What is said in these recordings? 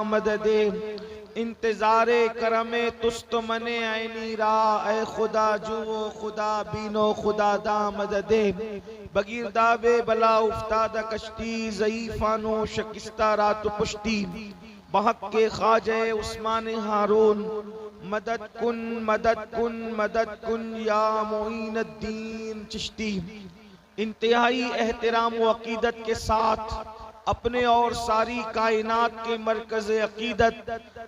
मददे इंतजारे करमे तुस्त मने ऐनी रा ए खुदा जुओ खुदा बीनो खुदा दा मददे बगीर दाबे बला उफ्तादा कश्ती ज़ईफानो शकिस्ता रात पुश्ती बहक के ख्वाजे उस्मान हारून मदद कुन मदद कुन मदद कुन या मोइनुद्दीन चिश्ती। इंतहाई एहतराम व अकीदत के साथ अपने और सारी कायनात के मरकज़ अकीदत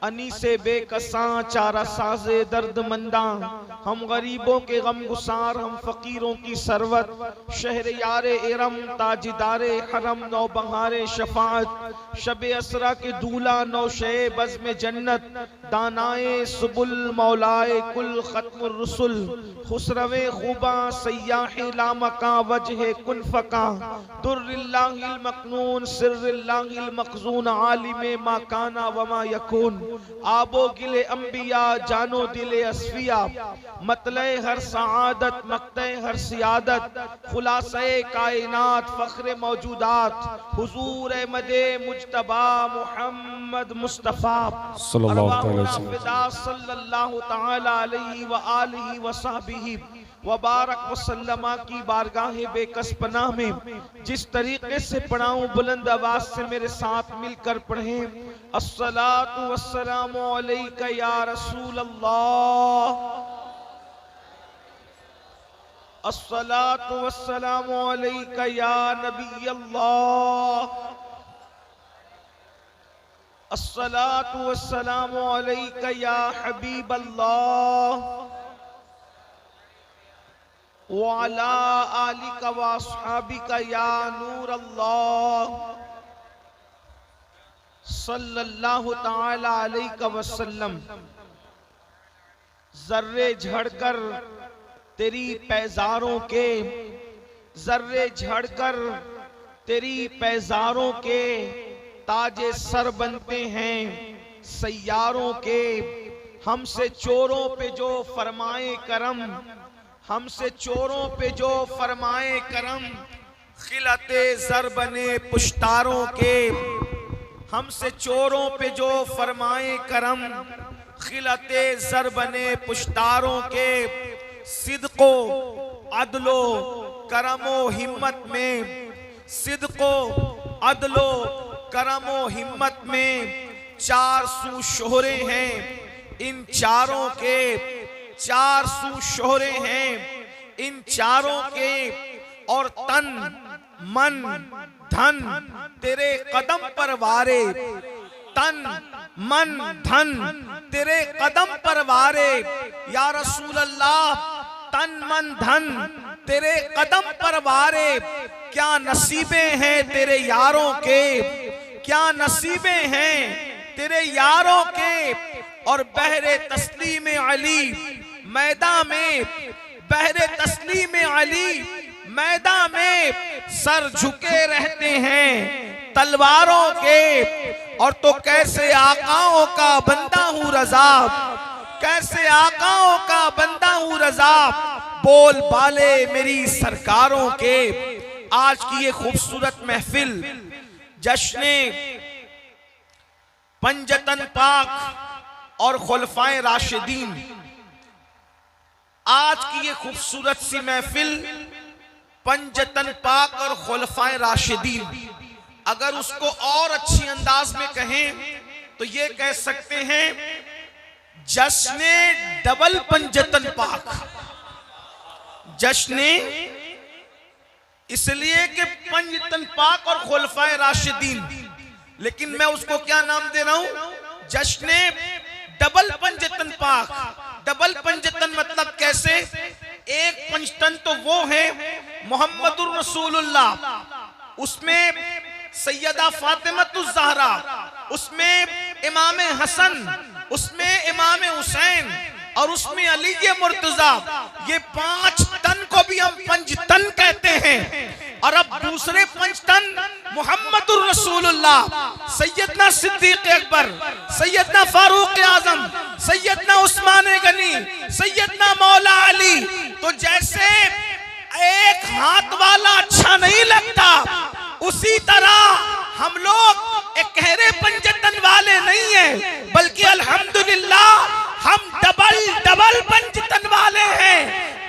अनीसे बेकसां चारा साज़े दर्दमंदा हम गरीबों के गम गुसार हम फ़कीरों की सरवत शहर यारे इरम ताजदारे हरम नौ बहारे शफाअत शब असरा के दूल्हा नौ शे बज़ में जन्नत दानाए सुबुल मौलाए कुल ख़त्मुर रुसुल खुसरवे खुबा सय्याहे लामका वजह कुन फका दुर्रिल्लाहिल मकनून सिर्रिल्लाहिल मखज़ून आलिमे मा काना वमा यकून आबो गिले अंबिया जानो दिले अस्फिया मतले हर सआदत मक्ते हर सियादत खुलासे कायनात फ़ख्रे मौजूदात हुजूर अहमदे मुज्तबा मुहम्मद मुस्तफ़ा सल्लल्लाहु तआला अलैहि व आलिहि व सहबिही व बारक वसल्लमा की बारगाह बेकस पनाह में जिस तरीके से पढ़ाऊं बुलंद आवाज से मेरे साथ मिलकर पढ़ें। अस्सलातु वस्सलामु अलैका या रसूल अल्लाह, अस्सलातु वस्सलामु अलैका या नबी अल्लाह, अस्सलातु वस्सलामु अलैका या हबीब अल्लाह व अला आलिका व अस्हाबिका या नूर अल्लाह सल्लल्लाहु तआला अलैहि वसल्लम। जर्रे झड़कर तेरी पैजारों के, जर्रे झड़कर तेरी पैजारों के ताजे सर बनते हैं सैयारों के। हमसे चोरों पे जो फरमाए करम, हमसे चोरों पे जो फरमाए करम खिलते जर बने पुश्तारों के। हमसे चोरों पे जो फरमाए करम खिलते जर बने पुश्तारों के। सिद्को अदलो करमो हिम्मत में, सिद्को अदलो करमो हिम्मत में चार सू शोहरे हैं इन चारों के, चार सू शोहरे हैं इन चारों के। और तन मन धन तेरे कदम पर वारे, तन मन धन तेरे कदम पर वारे। या रसूल अल्लाह तन मन धन तेरे कदम पर वारे। क्या नसीबे हैं तेरे यारों के, क्या नसीबे हैं तेरे यारों के। और बहरे तस्लीम अली मैदान में, बहरे तस्लीम अली मैदान में सर झुके रहते हैं तलवारों के। और तो कैसे आकाओं का बंदा हूँ रज़ा, कैसे आकाओं का बंदा हूँ रज़ा बोल बाले मेरी सरकारों के। आज की ये खूबसूरत महफिल जश्ने पंजतन पाक और खुलफाए राशिदीन, आज की ये खूबसूरत सी महफिल पंजतन पाक और खुलफाए राशिदीन, अगर उसको और अच्छी अंदाज में कहें तो ये कह सकते हैं जश्ने डबल पंजतन पाक। जश्ने इसलिए कि पंजतन पाक और खुलफाए राशिदीन, लेकिन मैं उसको क्या नाम दे रहा हूं, जश्ने डबल पंजतन पाक। डबल पंजतन मतलब कैसे, एक पंजतन तो वो है मोहम्मदुर रसूलुल्लाह, उसमें सैयदा फातिमतुज़ ज़हरा, उसमें इमाम हसन, उसमें इमाम हुसैन और उसमें अली मुर्तजा। ये पांच तन को भी हम पंजतन कहते हैं। और अब दूसरे पंजतन मोहम्मदुर रसूलुल्लाह, सैयदना सिद्दीक अकबर, सैयदना फारूक आजम, सैयदना उस्मान गनी, सैयदना मौला अली। तो जैसे एक हाथ वाला अच्छा नहीं लगता, उसी तरह हम लोग एक गहरे पंजतन वाले नहीं है, बल्कि अल्हम्दुलिल्लाह हम डबल पंजतन वाले हैं।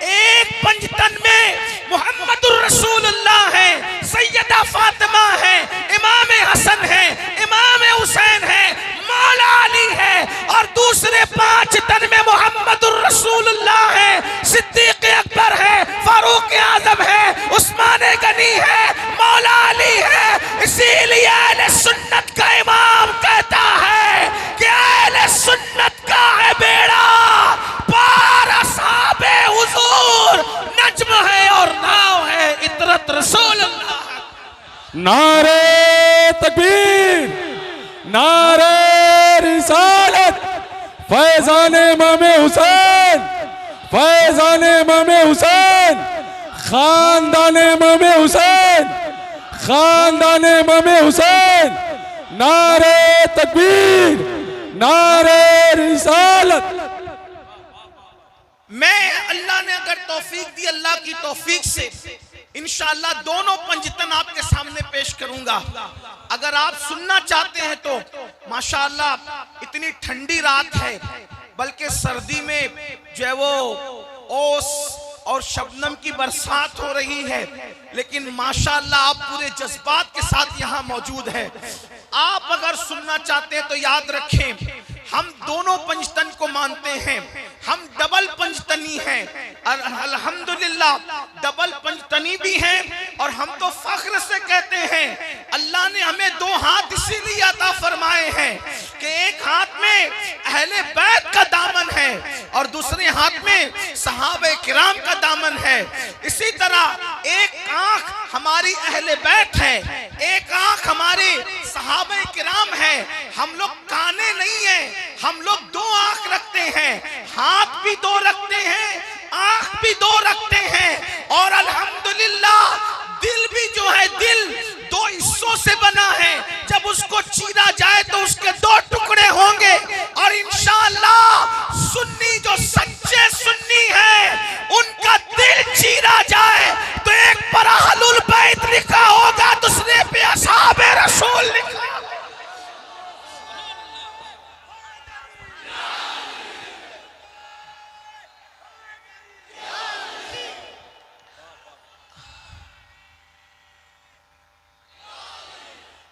एक पंजतन में मुहम्मदुर रसूलुल्लाह है, सैयदा फातिमा है, इमाम हसन है, इमाम हुसैन है, मौला अली है, और दूसरे 5 तन में मुहम्मदुर रसूलुल्लाह है, सिद्दीक अकबर है, फारूक आजम है, उस्मान गनी है, मौला अली है। इसीलिए अहले सुन्नत का इमाम कहता है कि अहले सुन्नत का है बेड़ा पार असहाबे हुजूर नज्म है और नाव है इतरत रसूलुल्लाह। नारे तकबीर, नारे रिसालत, फैजाने इमाम हुसैन, फैजाने इमाम हुसैन, खानदाने इमाम हुसैन, खानदाने इमाम हुसैन। नारे तकबीर, नारे रिसालत। मैं अल्लाह ने अगर तौफीक दी, अल्लाह की तौफीक से इंशाअल्लाह दोनों पंजतन आपके सामने पेश करूंगा। अगर आप सुनना चाहते हैं तो माशाअल्लाह, इतनी ठंडी रात है, बल्कि सर्दी में जो है वो ओस और शबनम की बरसात हो रही है, लेकिन माशाअल्लाह आप पूरे जज्बात के साथ यहाँ मौजूद हैं। आप अगर सुनना चाहते हैं तो याद रखें, हम दोनों पंजतन को मानते हैं, हम डबल पंजतनी हैं, और अल्हम्दुलिल्लाह डबल पंजतनी भी हैं। और हम तो फख्र से कहते हैं, अल्लाह ने हमें 2 हाथ इसीलिए अता फरमाए हैं कि एक हाथ में अहले बैत का दामन है और दूसरे हाथ में सहाबे किराम का दामन है। इसी तरह एक आंख हमारी अहले बैत है, एक आंख हमारे सहाबे किराम है। हम लोग काने नहीं है, हम लोग 2 आंख रखते हैं, हाथ भी 2 रखते हैं, आंख भी 2 रखते हैं, और अल्हम्दुलिल्लाह दिल भी जो है, दिल 2 हिस्सों से बना है। जब उसको चीरा जाए तो उसके 2 टुकड़े होंगे, और इंशाअल्लाह सुन्नी जो सच्चे सुन्नी है उनका दिल चीरा जाए तो एक पर अहलुल बैत लिखा होगा, दूसरे पे असहाबे रसूल लिखा।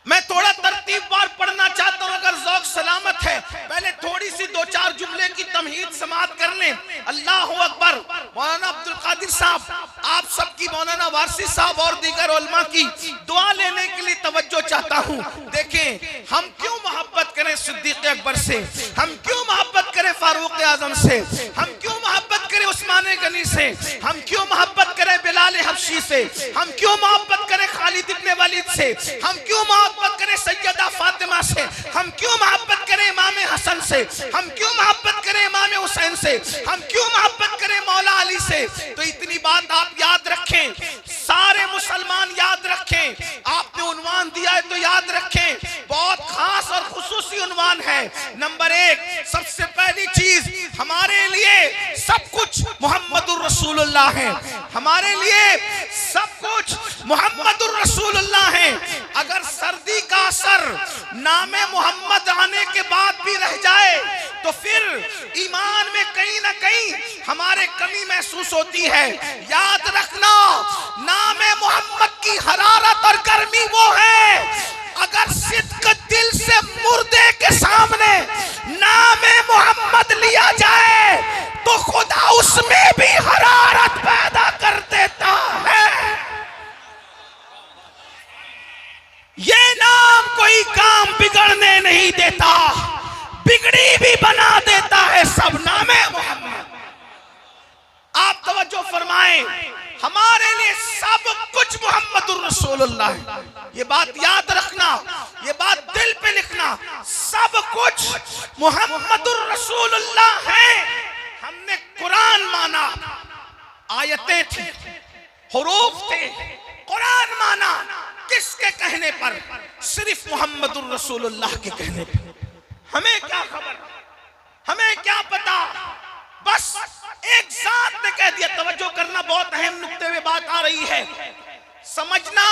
मैं थोड़ा तरतीबवार पढ़ना चाहता हूं, अगर ज़ौक़ सलामत है। पहले थोड़ी सी 2-4 जुमले की तमहीद समात कर लें। अल्लाहु अकबर। मौलाना अब्दुल कादिर साहब, आप सबकी, मौलाना वारसी साहब और दीगर उलमा की दुआ लेने के लिए तवज्जो चाहता हूं। देखें, हम क्यों मोहब्बत करें सिद्दीक अकबर से, हम क्यों मोहब्बत करें फारूक आजम से, हम क्यों मोहब्बत करें उस्मान गनी से, हम क्यों मोहब्बत करें बिलाल हबशी से, हम क्यों मोहब्बत करें खालिद इब्ने वलीद से, हम क्यों मोहब्बत करें सैयदा फातिमा से, हम क्यों मोहब्बत करें इमाम हसन से, हम क्यों मोहब्बत करें इमाम हुसैन से, हम क्यों मोहब्बत करें मौला अली से। तो इतनी बात आप याद रखें, सारे मुसलमान याद रखें। आपने उन्वान दिया है तो याद रखें, बहुत खास और खुसूसी उन्वान है। नंबर 1, सबसे पहली चीज, हमारे लिए सब कुछ मुहम्मदुर रसूलुल्लाह है, हमारे लिए सब कुछ मुहम्मदुर रसूलुल्लाह है। अगर सर्दी का असर नामे मोहम्मद आने के बाद भी रह जाए तो फिर ईमान में कहीं ना कहीं हमारे कमी महसूस होती है। याद रखना, नामे मोहम्मद की हरारत और गर्मी वो है, अगर सिद्क दिल से मुर्दे के सामने नामे मोहम्मद लिया जाए तो खुदा उसमें भी हरारत पैदा कर देता है। ये नाम कोई काम बिगड़ने नहीं देता, बिगड़ी भी बना देता है सब नामे मोहम्मद। आप तवज्जो फरमाएं, हमारे लिए सब कुछ मुहम्मदुर रसूलुल्लाह है। ये बात याद रखना, ये बात दिल पे लिखना, सब कुछ मुहम्मदुर रसूलुल्लाह है। हमने कुरान माना, आयतें थी, हुरूफ थे, कुरान माना किसके कहने पर? सिर्फ मुहम्मदुर रसूलुल्लाह के कहने पर। हमें क्या खबर, हमें क्या पता, बस एक जात ने कह दिया। तवज्जो करना, बहुत अहम नुक्ते में बात आ रही है, समझना।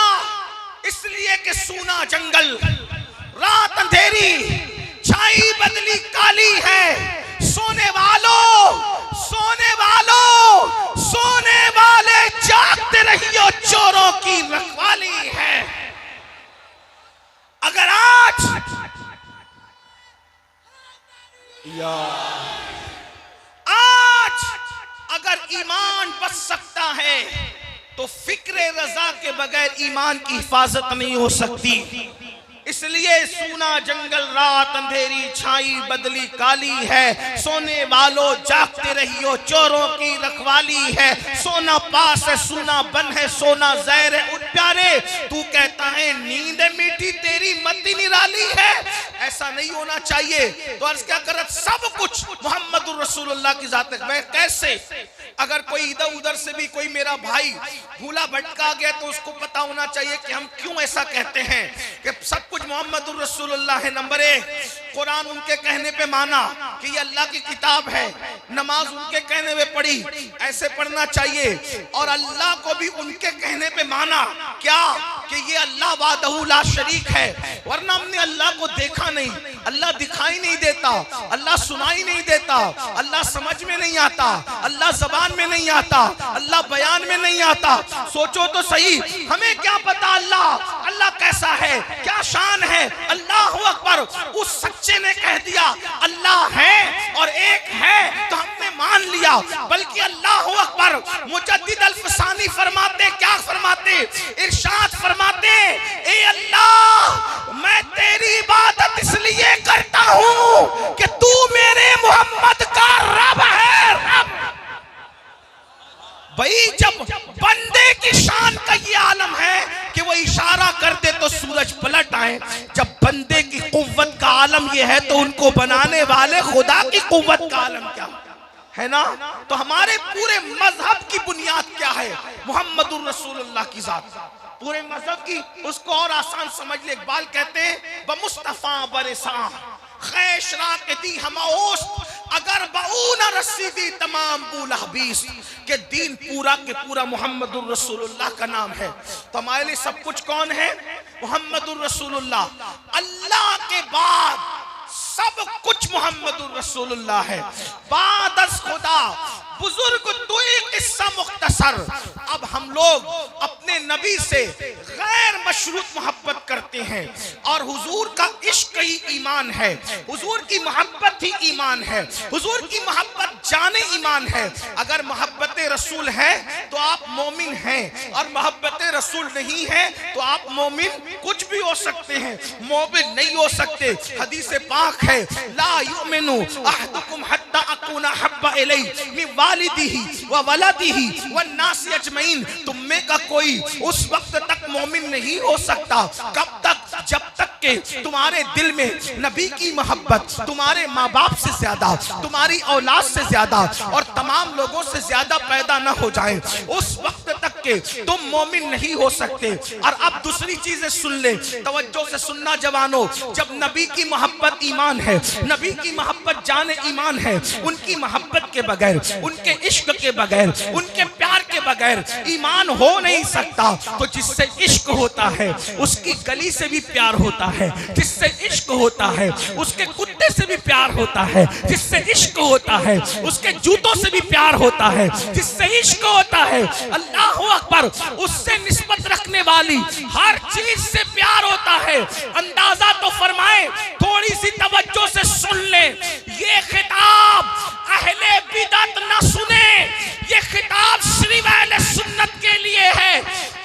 इसलिए कि सूना जंगल, रात अंधेरी, छाई बदली काली है। सोने वालों, सोने वालों, सोने वाले जागते रहियो, चोरों की रखवाली है। अगर आज अगर ईमान बच सकता है तो फिक्रे रजा के बगैर ईमान की हिफाजत नहीं हो सकती। इसलिए सूना जंगल रात अंधेरी छाई बदली काली है। सोने वालों जागते रहियो, चोरों की रखवाली है। सोना पास है, सूना बन है, सोना जहर है। उठ प्यारे, तू कहता है नींद मीठी तेरी मती निराली है। ऐसा नहीं होना चाहिए। तो अर्ज क्या कर, सब कुछ मोहम्मद रसूलुल्लाह की जात है। मैं कैसे, अगर कोई इधर उधर से भी कोई मेरा भाई भूला भटका गया तो उसको पता होना चाहिए कि हम क्यों ऐसा कहते हैं कि सब कुछ मोहम्मद रसूलुल्लाह है। नंबर एक, कुरान उनके कहने पे माना कि ये अल्लाह की किताब है। नमाज उनके कहने पे पढ़ी, ऐसे पढ़ना चाहिए। और अल्लाह को भी उनके कहने पे माना, क्या कि ये अल्लाह वादहू ला शरीक है। वरना हमने अल्लाह को देखा नहीं, अल्लाह दिखाई नहीं देता, अल्लाह सुनाई नहीं देता, अल्लाह समझ में नहीं आता, अल्लाह जबान में नहीं आता, अल्लाह बयान में नहीं आता। सोचो तो सही, हमें क्या पता अल्लाह कैसा है, क्या शान है। अल्लाह अकबर, उस सच्चे ने कह दिया अल्लाह है और एक है तो हमने मान लिया। बल्कि अल्लाह अकबर, मुजद्दिद अल-फसानी फरमाते, क्या फरमाते, इरशाद फरमाते, ए अल्लाह मैं तेरी इबादत इसलिए करता हूं कि तू मेरे मोहम्मद का रब है। रब भाई, जब बंदे की शान का ये आलम है कि वो इशारा कर दे तो सूरज पलट आए। जब बंदे की कुव्वत का आलम ये है तो उनको बनाने वाले खुदा की कुव्वत का आलम क्या है ना। तो हमारे पूरे मजहब की बुनियाद क्या है, मोहम्मदुर रसूलुल्लाह की जात। पूरे मजहब की, उसको और आसान समझ ले। इकबाल कहते हैं बमुस्तफा बरसा खैश राकती हमओस, अगर बऊना रसीदी तमाम बूला बीस, के दीन पूरा के पूरा मोहम्मदुर रसूलुल्लाह का नाम है। तो हमारे लिए सब कुछ कौन है, मोहम्मदुर रसूलुल्लाह। अल्लाह के बाद सब कुछ मोहम्मदुर रसूलुल्लाह है। बादस खुदा बुजुर्ग दुई किस्सा मुख्तसर। अब हम लोग अपने नबी से गैर मशरूत मोहब्बत करते हैं और हुजूर का इश्क ही ईमान है, हुजूर की मोहब्बत ही ईमान है, हुजूर की मोहब्बत जाने ईमान है। अगर मोहब्बत रसूल है तो आप मोमिन हैं, और मोहब्बत रसूल नहीं है तो आप मोमिन कुछ भी हो सकते हैं, मोमिन नहीं हो सकते। हदीस पाक है, ला युमिनु अहदुकुम हत्ता अकूना हब्बा इलैहि मिन वालिदिही व वलदिही व नास अजमईन। तुम में का कोई उस वक्त तक मोमिन नहीं हो सकता, कब तक, जब तक के तुम्हारे दिल में नबी की मोहब्बत तुम्हारे माँ बाप से ज्यादा, तुम्हारी औलाद से ज्यादा और तमाम लोगों से ज्यादा पैदा न हो जाए। उस वक्त तक के तुम मोमिन नहीं हो सकते। और अब दूसरी चीजें सुन ले, तवज्जो से सुनना जवानों। जब नबी की मोहब्बत ईमान है, नबी की मोहब्बत जाने ईमान है, उनकी मोहब्बत के बगैर, उनके इश्क के बगैर, उनके प्यार के बगैर ईमान हो नहीं सकता। तो जिससे इश्क होता है उसकी गली से भी प्यार होता है, जिससे इश्क होता है उसके कुत्ते से भी प्यार होता है, जिससे इश्क होता है उसके जूतों से भी प्यार होता है, जिससे इश्क होता है अल्लाह अकबर उससे निस्बत रखने वाली हर चीज से प्यार होता है। अंदाजा तो फरमाए, थोड़ी सी तवज्जो से सुन ले। ये खिताब अहले बिदअत न सुने, ये खिताब सिर्फ अहले सुन्नत के लिए है।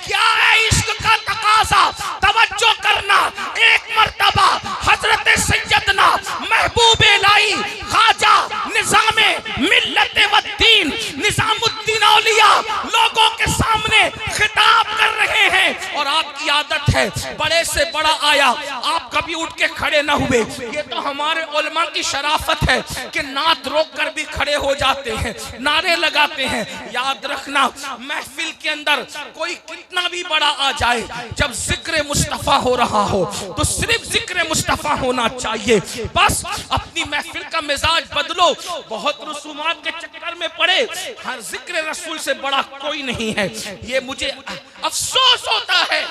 क्या है इश्क का तकाजा, तवज्जो करना। एक मर्तबा हजरत सैयदना महबूब लाई खाजा निजामे मिल्लत व दीन निजामुद्दीन औलिया लोगों के सामने खिताब कर रहे हैं, और आपकी आदत है बड़े से बड़ा आया आप कभी उठ के खड़े ना हुए। ये तो हमारे उलमा की शराफत है कि नात रोक कर भी खड़े हो जाते हैं, नारे लगाते हैं। याद रखना, महफिल के अंदर कोई कितना भी बड़ा आ जाए, जब जिक्र मुस्तफा हो रहा हो तो सिर्फ जिक्र मुस्तफा होना चाहिए। बस अपनी महफिल का मिजाज बदलो, बहुत रसूमात के चक्कर में पड़े। हर जिक्र रसूल से बड़ा कोई नहीं है। ये मुझे अफसोस होता है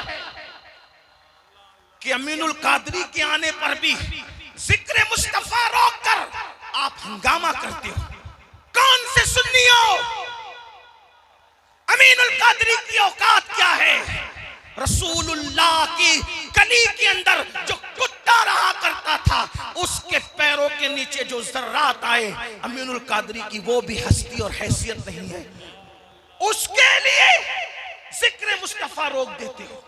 कि अमीनुल कादरी के आने पर भी जिक्र मुस्तफा रोक हंगामा करते हो? कौन से सुन्नी हो? अमीनुल कादरी की औकात क्या है? रसूलुल्लाह की गली के अंदर जो कुत्ता रहा करता था, उसके पैरों के नीचे जो जर्रात आए, अमीनुल कादरी की वो भी हस्ती और हैसियत नहीं है। उसके लिए जिक्र मुस्तफा रोक देते हो?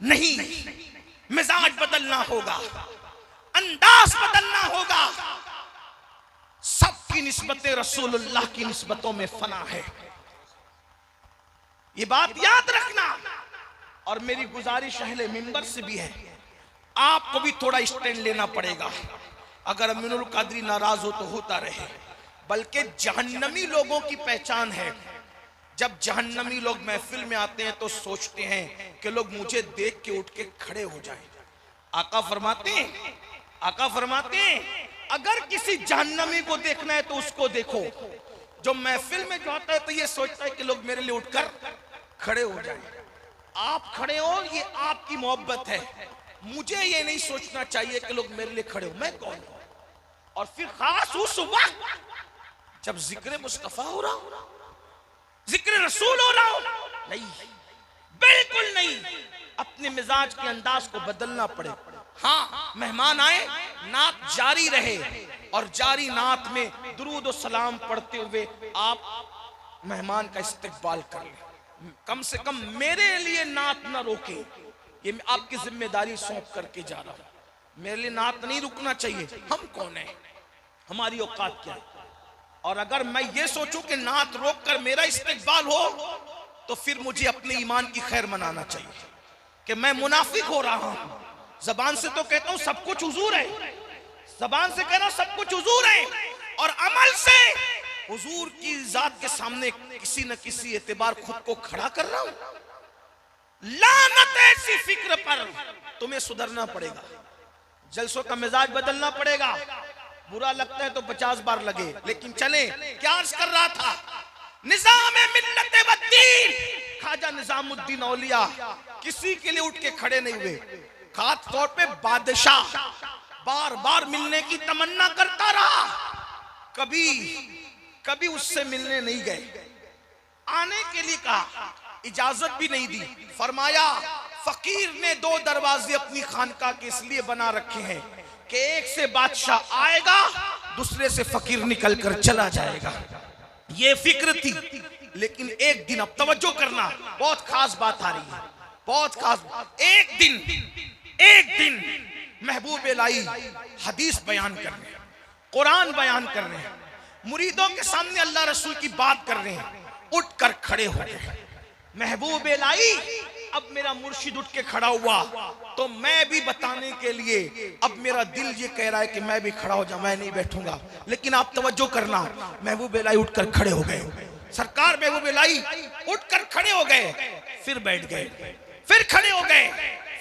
नहीं, मिजाज बदलना होगा, अंदाज बदलना होगा। सबकी निस्बतें रसूलुल्लाह की निस्बतों में फना है, ये बात याद रखना। और मेरी गुजारिश अहले मिंबर से भी है, आपको भी थोड़ा स्टैंड लेना पड़ेगा। अगर अमीनुल कादरी नाराज हो तो होता रहे, बल्कि जहन्नमी लोगों की पहचान है, जब जहन्नमी लोग महफिल में आते हैं तो सोचते हैं कि लोग मुझे देख के उठ के खड़े हो जाएं। आका फरमाते हैं अगर किसी जहन्नमी को देखना है तो उसको देखो। जो महफिल में जो आता है तो ये सोचता है कि लोग मेरे लिए उठकर खड़े हो जाएं। आप खड़े हो, ये आपकी मोहब्बत है। मुझे ये नहीं सोचना चाहिए कि लोग मेरे लिए खड़े हो, मैं कौन हूं। और फिर खास उस वक्त जब जिक्र मुस्तफा हो रहा हो, जिक्र रसूल हो रहा हो, नहीं, बिल्कुल नहीं। अपने मिजाज के अंदाज को बदलना पड़े। हाँ, मेहमान आए, नात जारी रहे, और जारी नात में दुरूद और सलाम पढ़ते हुए आप मेहमान का इस्तकबाल कर लें। कम से कम मेरे लिए नात ना रोके, ये मैं आपकी जिम्मेदारी सौंप करके जा रहा हूं। मेरे लिए नात नहीं रुकना चाहिए। हम कौन है, हमारी औकात क्या है? और अगर मैं ये सोचूं कि नात रोक कर मेरा इस्तकबाल हो, तो फिर मुझे अपने ईमान की खैर मनाना चाहिए कि मैं मुनाफिक हो रहा हूं। जबान से तो कहता हूं सब कुछ हुजूर है, जबान से कह रहा हूं सब कुछ हुजूर है, और अमल से हुजूर की जात के सामने किसी न किसी एतबार खुद को खड़ा कर रहा हूं। लानत ऐसी फिक्र पर, तुम्हें सुधरना पड़ेगा, जलसों का मिजाज बदलना पड़ेगा। बुरा लगता है तो 50 बार लगे, लेकिन चले। क्या अर्ज कर रहा था? निजाम मिल्लत व दीन, ख्वाजा निजामुद्दीन औलिया किसी के लिए उठ के खड़े नहीं हुए। खास तौर पे बादशाह बार बार मिलने की तमन्ना करता रहा, कभी उससे मिलने नहीं गए। आने के लिए कहा, इजाजत भी नहीं दी। फरमाया फकीर ने 2 दरवाजे अपनी खानका के इसलिए बना रखे हैं कि एक से बादशाह आएगा, दूसरे से फकीर निकल कर चला जाएगा। ये फिक्र थी। लेकिन एक दिन, अब तवज्जो करना, बहुत खास बात आ रही है, बहुत खास। एक दिन महबूब इलाही हदीस बयान कर रहे हैं, कुरान बयान कर रहे हैं, मुरीदों के सामने अल्लाह रसूल की बात कर रहे हैं, उठकर खड़े हो गए। महबूब इलाही, अब मेरा मुर्शिद उठ के खड़ा हुआ तो मैं भी बताने के लिए, अब मेरा दिल ये कह रहा है कि मैं भी खड़ा हो जाऊं, मैं नहीं बैठूंगा। लेकिन आप तवज्जो करना, महबूब इलाही उठकर खड़े हो गए। सरकार महबूब इलाही उठकर खड़े हो गए, फिर बैठ गए, फिर खड़े हो गए,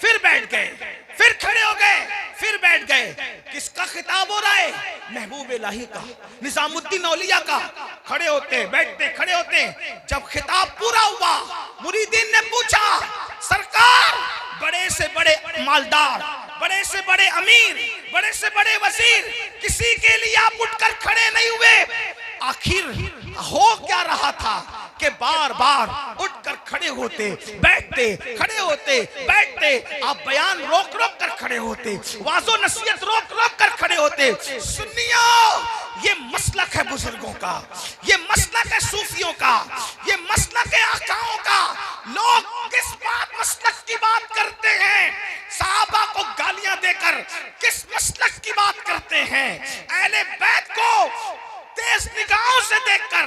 फिर बैठ गए, फिर खड़े हो गए, फिर बैठ गए। किसका खिताब हो रहा है? महबूब इलाही का, निजामुद्दीन औलिया का। खड़े होते बैठते, खड़े होते। जब खिताब पूरा हुआ, मुरीदीन ने पूछा, सरकार, बड़े से बड़े मालदार, बड़े से बड़े अमीर, बड़े से बड़े वजीर, किसी के लिए आप उठकर खड़े नहीं हुए? आखिर हो क्या रहा था कि बार बार उठकर खड़े होते बैठते, खड़े होते बैठते, आप बयान रोक रोक कर खड़े होते, वाजो नसीहत रोक रोक कर खड़े होते। सुन्नियों, ये मसलक है बुजुर्गों का, ये मसलक है सूफियों का, ये मसलक है आकाओं का। लोग किस मसलक की बात करते हैं? सहाबा को गालियां देकर किस मसलक की बात करते हैं? अहले बैत को तेज निगाहों से देखकर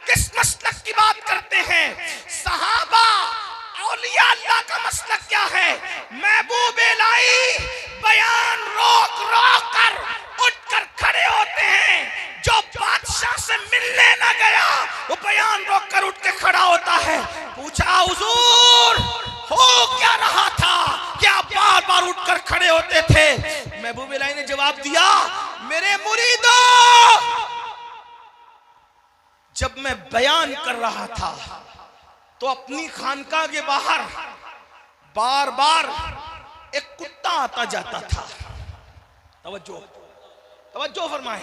किस मसलक की बात करते हैं? सहाबा औलिया अल्लाह का मसलक क्या है? महबूब इलाही बयान रोक रोक कर उठकर खड़े होते हैं। जो बादशाह से मिलने ना गया, वो बयान रोक कर उठ के खड़ा होता है। पूछा, हुजूर हो क्या रहा था, क्या बार बार उठकर खड़े होते थे? महबूब इलाही ने जवाब दिया, मेरे मुरीदों, जब मैं बयान कर रहा था तो अपनी खानका के बाहर बार बार एक कुत्ता आता जाता था। तवज्जो फरमाए,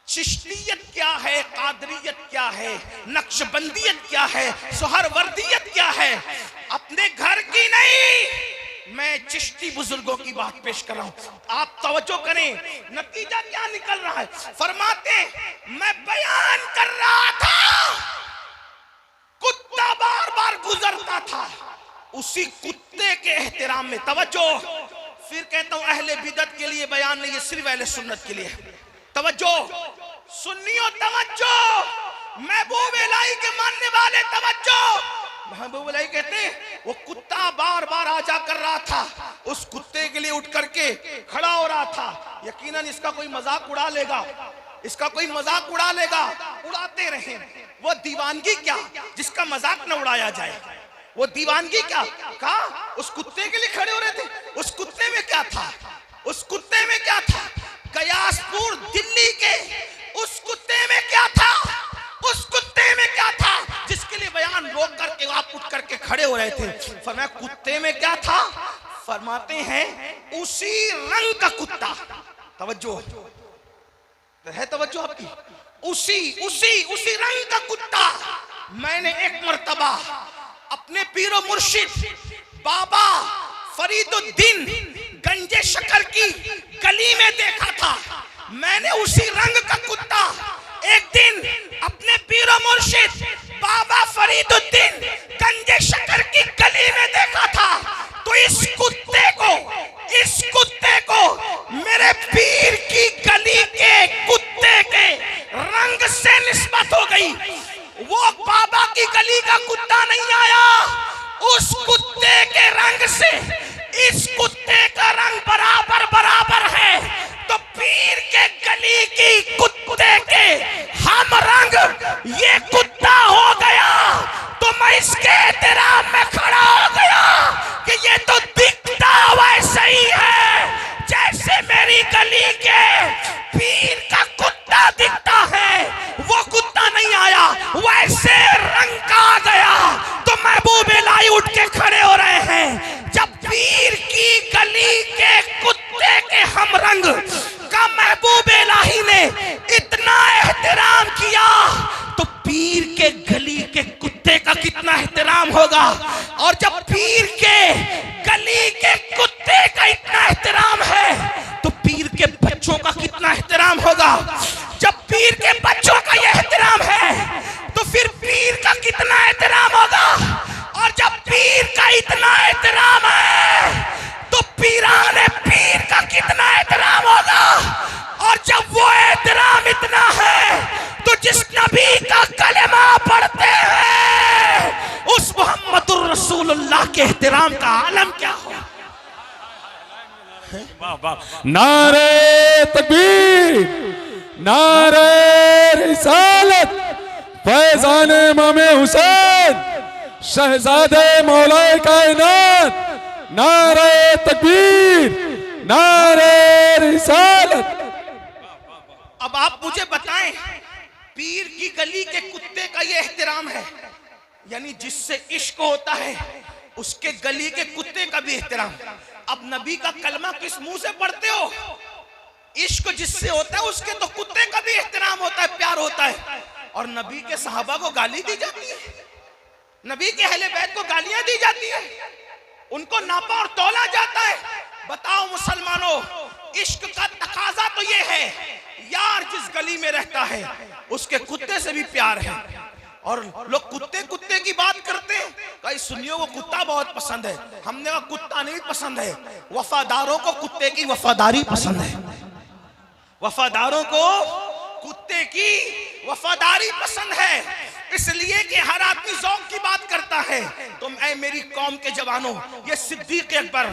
चिश्तियत क्या है, कादरियत क्या है, नक्शबंदियत क्या है, सोहरवर्दियत क्या है, अपने घर की नहीं, मैं चिश्ती बुजुर्गों की बात पेश कर रहा हूं। आप तवज्जो करें, नतीजा क्या निकल रहा है। फरमाते मैं बयान कर रहा था, कुत्ता बार बार गुजरता था, उसी कुत्ते के एहतराम में, तवज्जो, फिर कहता हूं अहले बिदअत के लिए बयान नहीं, ये सिर्फ अहले सुन्नत के लिए। तवज्जो सुन्नियों, तवज्जो, महबूब इलाही के मानने वाले तवज्जो। महबूब इलाही कहते हैं वो कुत्ता बार बार आजा कर रहा था, उस कुत्ते के लिए उठ करके खड़ा हो रहा था, यकीनन इसका कोई मजाक उड़ा लेगा, इसका कोई मजाक उड़ा लेगा, उड़ाते रहे। वो दीवानगी क्या जिसका मजाक न उड़ाया जाए, वो दीवानगी क्या, कहा उस कुत्ते के लिए खड़े हो रहे थे। उस कुत्ते में क्या था, उस कुत्ते में क्या था, गयासपुर दिल्ली के उस कुत्ते में क्या था, उस कुत्ते में क्या था जिसके लिए बयान रोक करके आप उठ करके खड़े हो रहे थे। फरमाया कुत्ते में क्या था, फरमाते हैं उसी रंग का कुत्ता, तवज्जो है, तवज्जो आपकी, उसी उसी उसी रंग का कुत्ता मैंने एक मर्तबा अपने पीरो मुर्शिद बाबा फरीदुद्दीन गंजे शकर की गली में देखा था। मैंने उसी रंग का कुत्ता एक दिन अपने पीरो मुर्शिद बाबा फरीदुद्दीन गंजे शकर की गली में देखा था। तो इस कुत्ते को मेरे पीर की गली के कुत्ते के रंग से निस्बत हो गई। वो बाबा की गली का कुत्ता नहीं आया, उस कुत्ते के रंग से इस कुत्ते का रंग बराबर बराबर है। तो पीर के गली की कुत्ते के हम रंग ये कुत्ता हो गया, तो मैं इसके एहतराम में खड़ा हो गया कि ये तो दिखता वैसे ही है जैसे मेरी गली के पीर का कुत्ता दिखता है। वो कुत्ता नहीं आया, वैसे रंग का आ गया। तो महबूब इलाही उठ के खड़े हो रहे हैं। जब पीर की गली के कुत्ते के हम रंग का महबूब इलाही ने इतना एहतराम किया, तो पीर के गली के कुत्ते का कितना एहतराम होगा। और जब पीर के गली के कुत्ते का इतना एहतराम है, तो पीर के बच्चों का कितना एहतराम होगा। जब पीर के बच्चों का यह एहतराम है, तो फिर पीर का कितना एहतराम होगा। और जब पीर का इतना एहतराम है, तो पीराने पीर का कितना एहतराम होगा। और जब वो एहतराम इतना है, तो जिस नबी का कलेमा पढ़ते हैं उस मोहम्मदुर रसूलुल्लाह के एहतराम का आलम क्या हो। नारे तकबीर, नारे रिसालत, फैज़ाने इमामे हुसैन, शहजादे मौलाए कायनात, नारे तकबीर, नारे रिसालत। अब आप मुझे बताएं, पीर की गली के कुत्ते का ये एहतराम है, यानी जिससे इश्क होता है उसके गली के कुत्ते का भी एहतराम। अब नबी का कलमा किस मुंह से पढ़ते हो, इश्क जिससे होता है उसके तो कुत्ते का भी एहतराम होता है, प्यार होता है। और नबी के सहाबा को गाली दी जाती है, नबी के अहले बैत को गालियां दी जाती है, उनको नापा और तौला जाता है। बताओ मुसलमानों, इश्क का तकाजा तो ये है, यार जिस गली में रहता है उसके कुत्ते से भी प्यार है। और लोग कुत्ते कुत्ते की बात करते हैं, कई सुन्नियों को कुत्ता बहुत पसंद है। हमने कहा कुत्ता नहीं पसंद है, वफादारों को कुत्ते की वफादारी पसंद है। वफादारों को कुत्ते की वफादारी पसंद है, इसलिए कि हर आदमी ज़ौक़ की बात करता है। तो ऐ मेरी कौम के जवानों, ये सिद्दीक़ अकबर,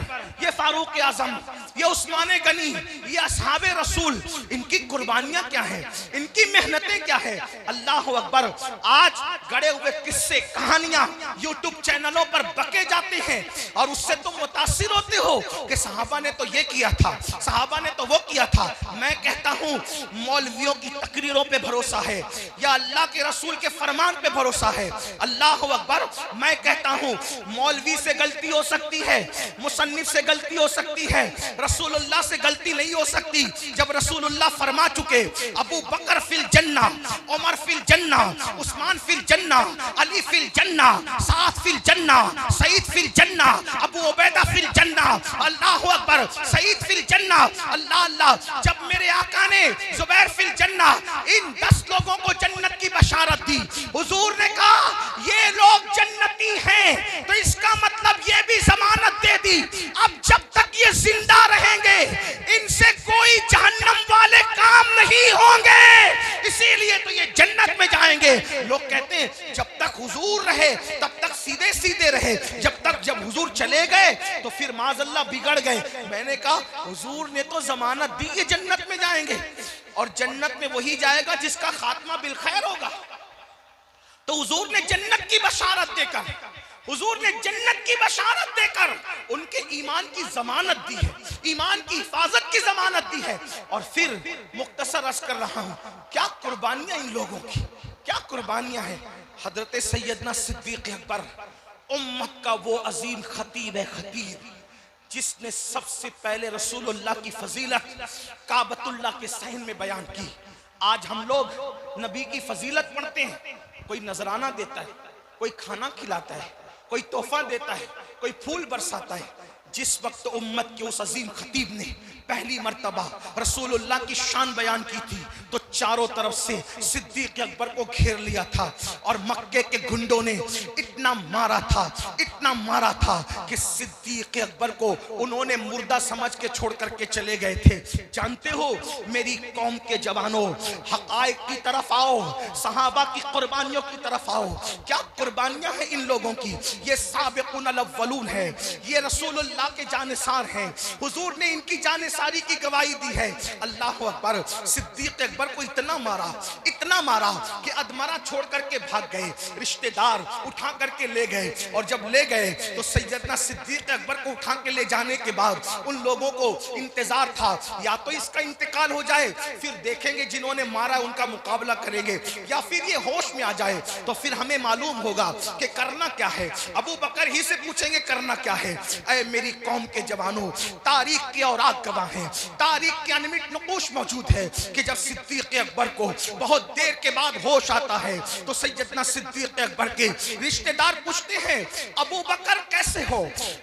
ये फारूक आज़म, ये उस्मान गनी, ये असहाबे रसूल, इनकी कुर्बानियां क्या हैं, इनकी मेहनतें क्या है। अल्लाह अकबर। आज गड़े हुए किस्से कहानियां यूट्यूब चैनलों पर बके जाते हैं और उससे तुम मुतासिर होते हो कि सहाबा ने तो ये किया था, सहाबा ने तो वो किया था। मैं कहता हूं मौलवियों की तकरीरों पे भरोसा है या अल्लाह के रसूल के फरमान कलाम पे भरोसा है। अल्लाह अकबर। मैं कहता हूँ मौलवी से गलती हो सकती है, मुसन्निफ से गलती हो सकती है, रसूलुल्लाह से गलती नहीं हो सकती। जब रसूलुल्लाह फरमा चुके अबू बकर फिल जन्ना, उमर फिल जन्ना, उस्मान फिल जन्ना, अली फिल जन्ना, साद फिल जन्ना, सईद फिल जन्ना, अबू उबैदा फिल जन्ना, अल्लाह अकबर, सईद फिल जन्ना, अल्लाह अल्लाह। जब मेरे आका ने जुबैर फिल जन्ना, इन 10 लोगों को जन्नत की बशारत दी, हुजूर ने कहा ये लोग जन्नती हैं, तो इसका मतलब ये भी जमानत दे दी अब जब तक ये जिंदा रहेंगे इनसे कोई जहन्नम वाले काम नहीं होंगे, इसीलिए तो ये जन्नत में जाएंगे। लोग कहते हैं जब तक हुजूर रहे तब तक सीधे सीधे रहे, जब हुजूर चले गए तो फिर माज़अल्लाह बिगड़ गए। मैंने कहा हुजूर ने तो जमानत दी ये जन्नत में जाएंगे, और जन्नत में वही जाएगा जिसका खात्मा बिलखैर होगा। तो हुजूर ने जन्नत की बशारत देकर, हुजूर ने जन्नत की बशारत देकर उनके ईमान की जमानत दी है, ईमान की हिफाजत की जमानत दी है। और फिर मुख्तसर अर्ज कर रहा हूं, क्या कुर्बानियां इन लोगों की, क्या कुर्बानियां हैं। हजरत सैयदना सिद्दीक अकबर उम्मत का वो अजीम खतीब है, खतीब जिसने सबसे पहले रसूलुल्लाह की फजीलत काबतुल्लाह के सहन में बयान की। आज हम लोग नबी की फजीलत पढ़ते हैं, कोई नजराना देता है, कोई खाना खिलाता है, कोई तोहफा देता है, कोई फूल बरसाता है। जिस वक्त उम्मत के उस अजीम खतीब ने पहली मर्तबा रसूलुल्लाह की शान बयान की थी तो चारों तरफ से सिद्दीक अकबर को घेर लिया था, और मक्के के गुंडों ने इतना मारा था, इतना मारा था कि सिद्दीक अकबर को उन्होंने मुर्दा समझ के छोड़ करके चले गए थे। जानते हो मेरी कौम के जवानों, हक़ाइक़ की तरफ आओ, सहाबा की कुर्बानियों की तरफ आओ। क्या कुर्बानियां हैं इन लोगों की, ये साबिक़ुन अल-अव्वलून है, ये रसूलुल्लाह के जानिसार हैं, हुजूर ने इनकी जानिसारी की गवाही दी है। अल्लाह अकबर। सिद्दीक अकबर को इतना मारा, इतना मारा कि अधमरा छोड़ करके भाग गए, रिश्तेदार उठा करके ले गए, और जब ले गए तो सैयदना सिद्दीक अकबर को उठा के ले जाने के बाद उन लोगों को इंतजार था या तो इसका इंतकाल हो जाए, फिर देखेंगे जिन्होंने मारा उनका मुकाबला करेंगे, या फिर ये होश में आ जाए तो फिर हमें मालूम होगा कि करना क्या है। अबू बकर ही से पूछेंगे करना क्या है। ऐ मेरी कौम के जवानों, तारीख की औरात गवाह है, तारीख के अनमिट नकूश मौजूद है कि जब सिद्दीक अकबर को बहुत देर के बाद होश आता है तो सैयदना सिद्दीक अकबर के रिश्तेदार पूछते हैं अबू बकर कैसे हो,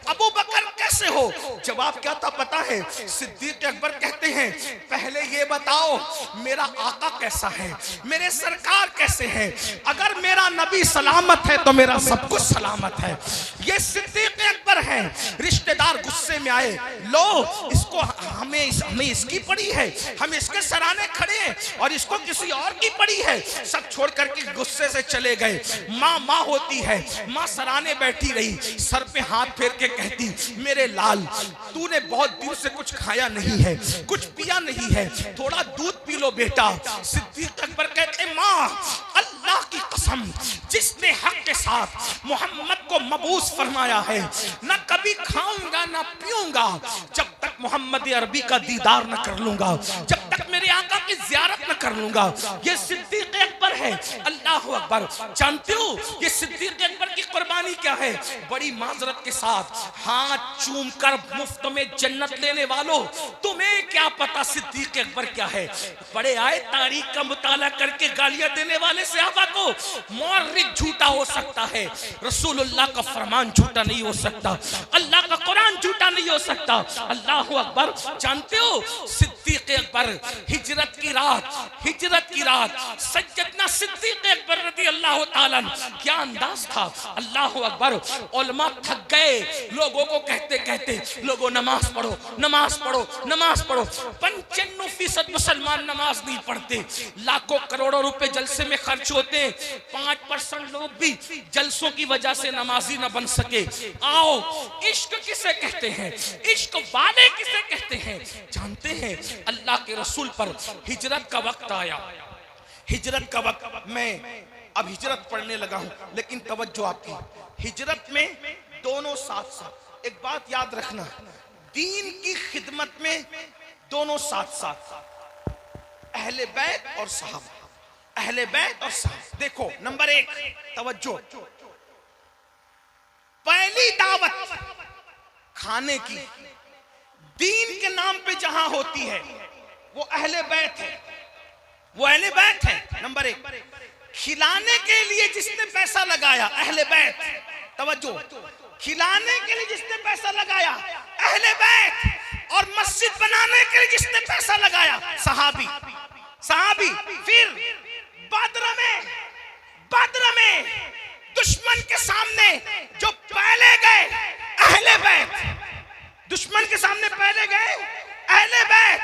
अबू बकर कैसे हो। जवाब क्या था पता है? सिद्दीक अकबर कहते हैं पहले ये बताओ मेरा आका कैसा है, मेरे सरकार कैसे हैं। अगर मेरा नबी सलामत है तो मेरा सब कुछ सलामत है। ये सिद्दीक अकबर हैं। रिश्तेदार गुस्से में आए, लो इसको हमें इसकी पड़ी है, हम इसके सराहने खड़े हैं और इसको किसी और की पड़ी है। सब छोड़ करके गुस्से से चले गए। माँ होती है, माँ सराहने बैठी रही, सर पे हाथ फेर के कहती मेरे लाल तूने बहुत दिन से कुछ खाया नहीं है, कुछ पिया नहीं है, थोड़ा दूध पी लो बेटा। सिद्दीक अकबर कहते माँ अल्लाह की कसम जिसने हक के साथ मोहम्मद को मबूस फरमाया है, न कभी खाऊंगा न पीऊंगा जब तक मोहम्मद अरबी का दीदार न कर लूंगा, जब तक मेरे आका की जियारत न कर लूंगा। ये सिद्दीक अकबर है। अल्लाह अकबर। जानते हो ये सिद्दीक अकबर की कुर्बानी क्या है? बड़ी माजरत के साथ हाथ चूम कर मुफ्त में जन्नत लेने वालों, तुम्हें क्या पता सिद्दीक अकबर क्या है? बड़े आए तारीख का मुताला करके गालियां देने वाले सहाबा को मौर्रिख झूठा हो सकता है, रसूलुल्लाह का फरमान झूठा नहीं हो सकता, अल्लाह का कुरान झूठा नहीं हो सकता। अल्लाह अकबर। जानते हो सिद्दीक अकबर हिजरत की रात सैयदना सिद्दीक अकबर रज़ी अल्लाह ताला क्या अंदाज था। अल्लाह अकबर। उलमा थक गए लोगों को कहते कहते, लोगों नमाज पढ़ो नमाज पढ़ो नमाज पढ़ो। 95% मुसलमान नमाज नहीं पढ़ते, लाखों करोड़ों रुपए जलसे में खर्च होते, 5% लोग भी जलसों की वजह से नमाजी न बन सके। आओ इश्क किसे कहते हैं, इश्क वाले किसे कहते हैं? जानते हैं अल्लाह के रसूल पर हिजरत का वक्त आया, हिजरत का वक्त। मैं अब हिजरत पढ़ने लगा हूं, लेकिन तवज्जो आपकी, हिजरत में दोनों साथ साथ। एक बात याद रखना, दीन की खिदमत में दोनों साथ साथ, अहले बैत और सहाबा अहले बैत और साहब। देखो नंबर 1 तवज्जो, पहली दावत खाने की दीन के नाम पे जहां होती है वो अहले बैत है, वो अहले बैत है। नंबर 1 खिलाने के लिए जिसने पैसा लगाया अहले बैत, तवज्जो, खिलाने के लिए जिसने पैसा लगाया अहले बैत, और मस्जिद बनाने के लिए जिसने पैसा लगाया सहाबी, सहाबी। फिर बद्र में दुश्मन के सामने जो पहले गए अहले बैत, दुश्मन के सामने पहले गए अहले बैत,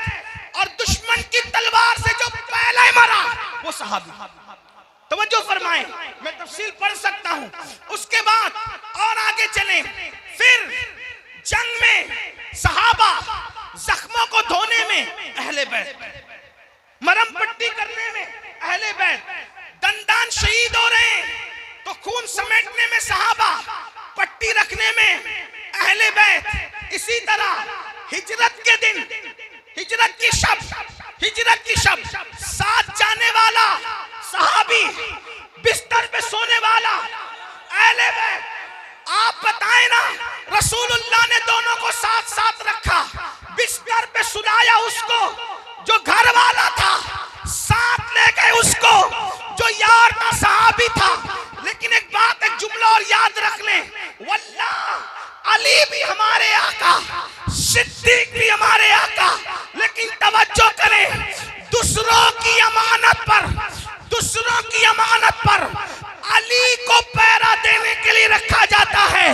और दुश्मन की तलवार से जो पहले मरा वो सहाबी। तवज्जो फरमाएं, मैं तफसील पढ़ सकता हूं। उसके बाद और आगे चलें, फिर जंग में सहाबा, जख्मों को धोने में अहले बैत, मरहम पट्टी करने में अहले बैत, दंदान शहीद हो रहे हैं तो खून समेटने में सहाबा, पट्टी रखने में अहले बैत। इसी तरह हिजरत के दिन, हिजरत की शब साथ जाने वाला सहाबी, बिस्तर पे सोने वाला अहले बैत। आप बताएं ना, रसूलुल्लाह ने दोनों को साथ साथ रखा, बिस्तर पे सुलाया उसको जो घर वाला था, साथ ले गए उसको जो यार का सहाबी था। लेकिन एक बात, एक जुमला और याद रख लें, वल्लाह अली भी हमारे आका, सिद्दीक भी हमारे आका, लेकिन तवज्जो करें, दूसरों की अमानत पर अली को पहरा देने के लिए रखा जाता है,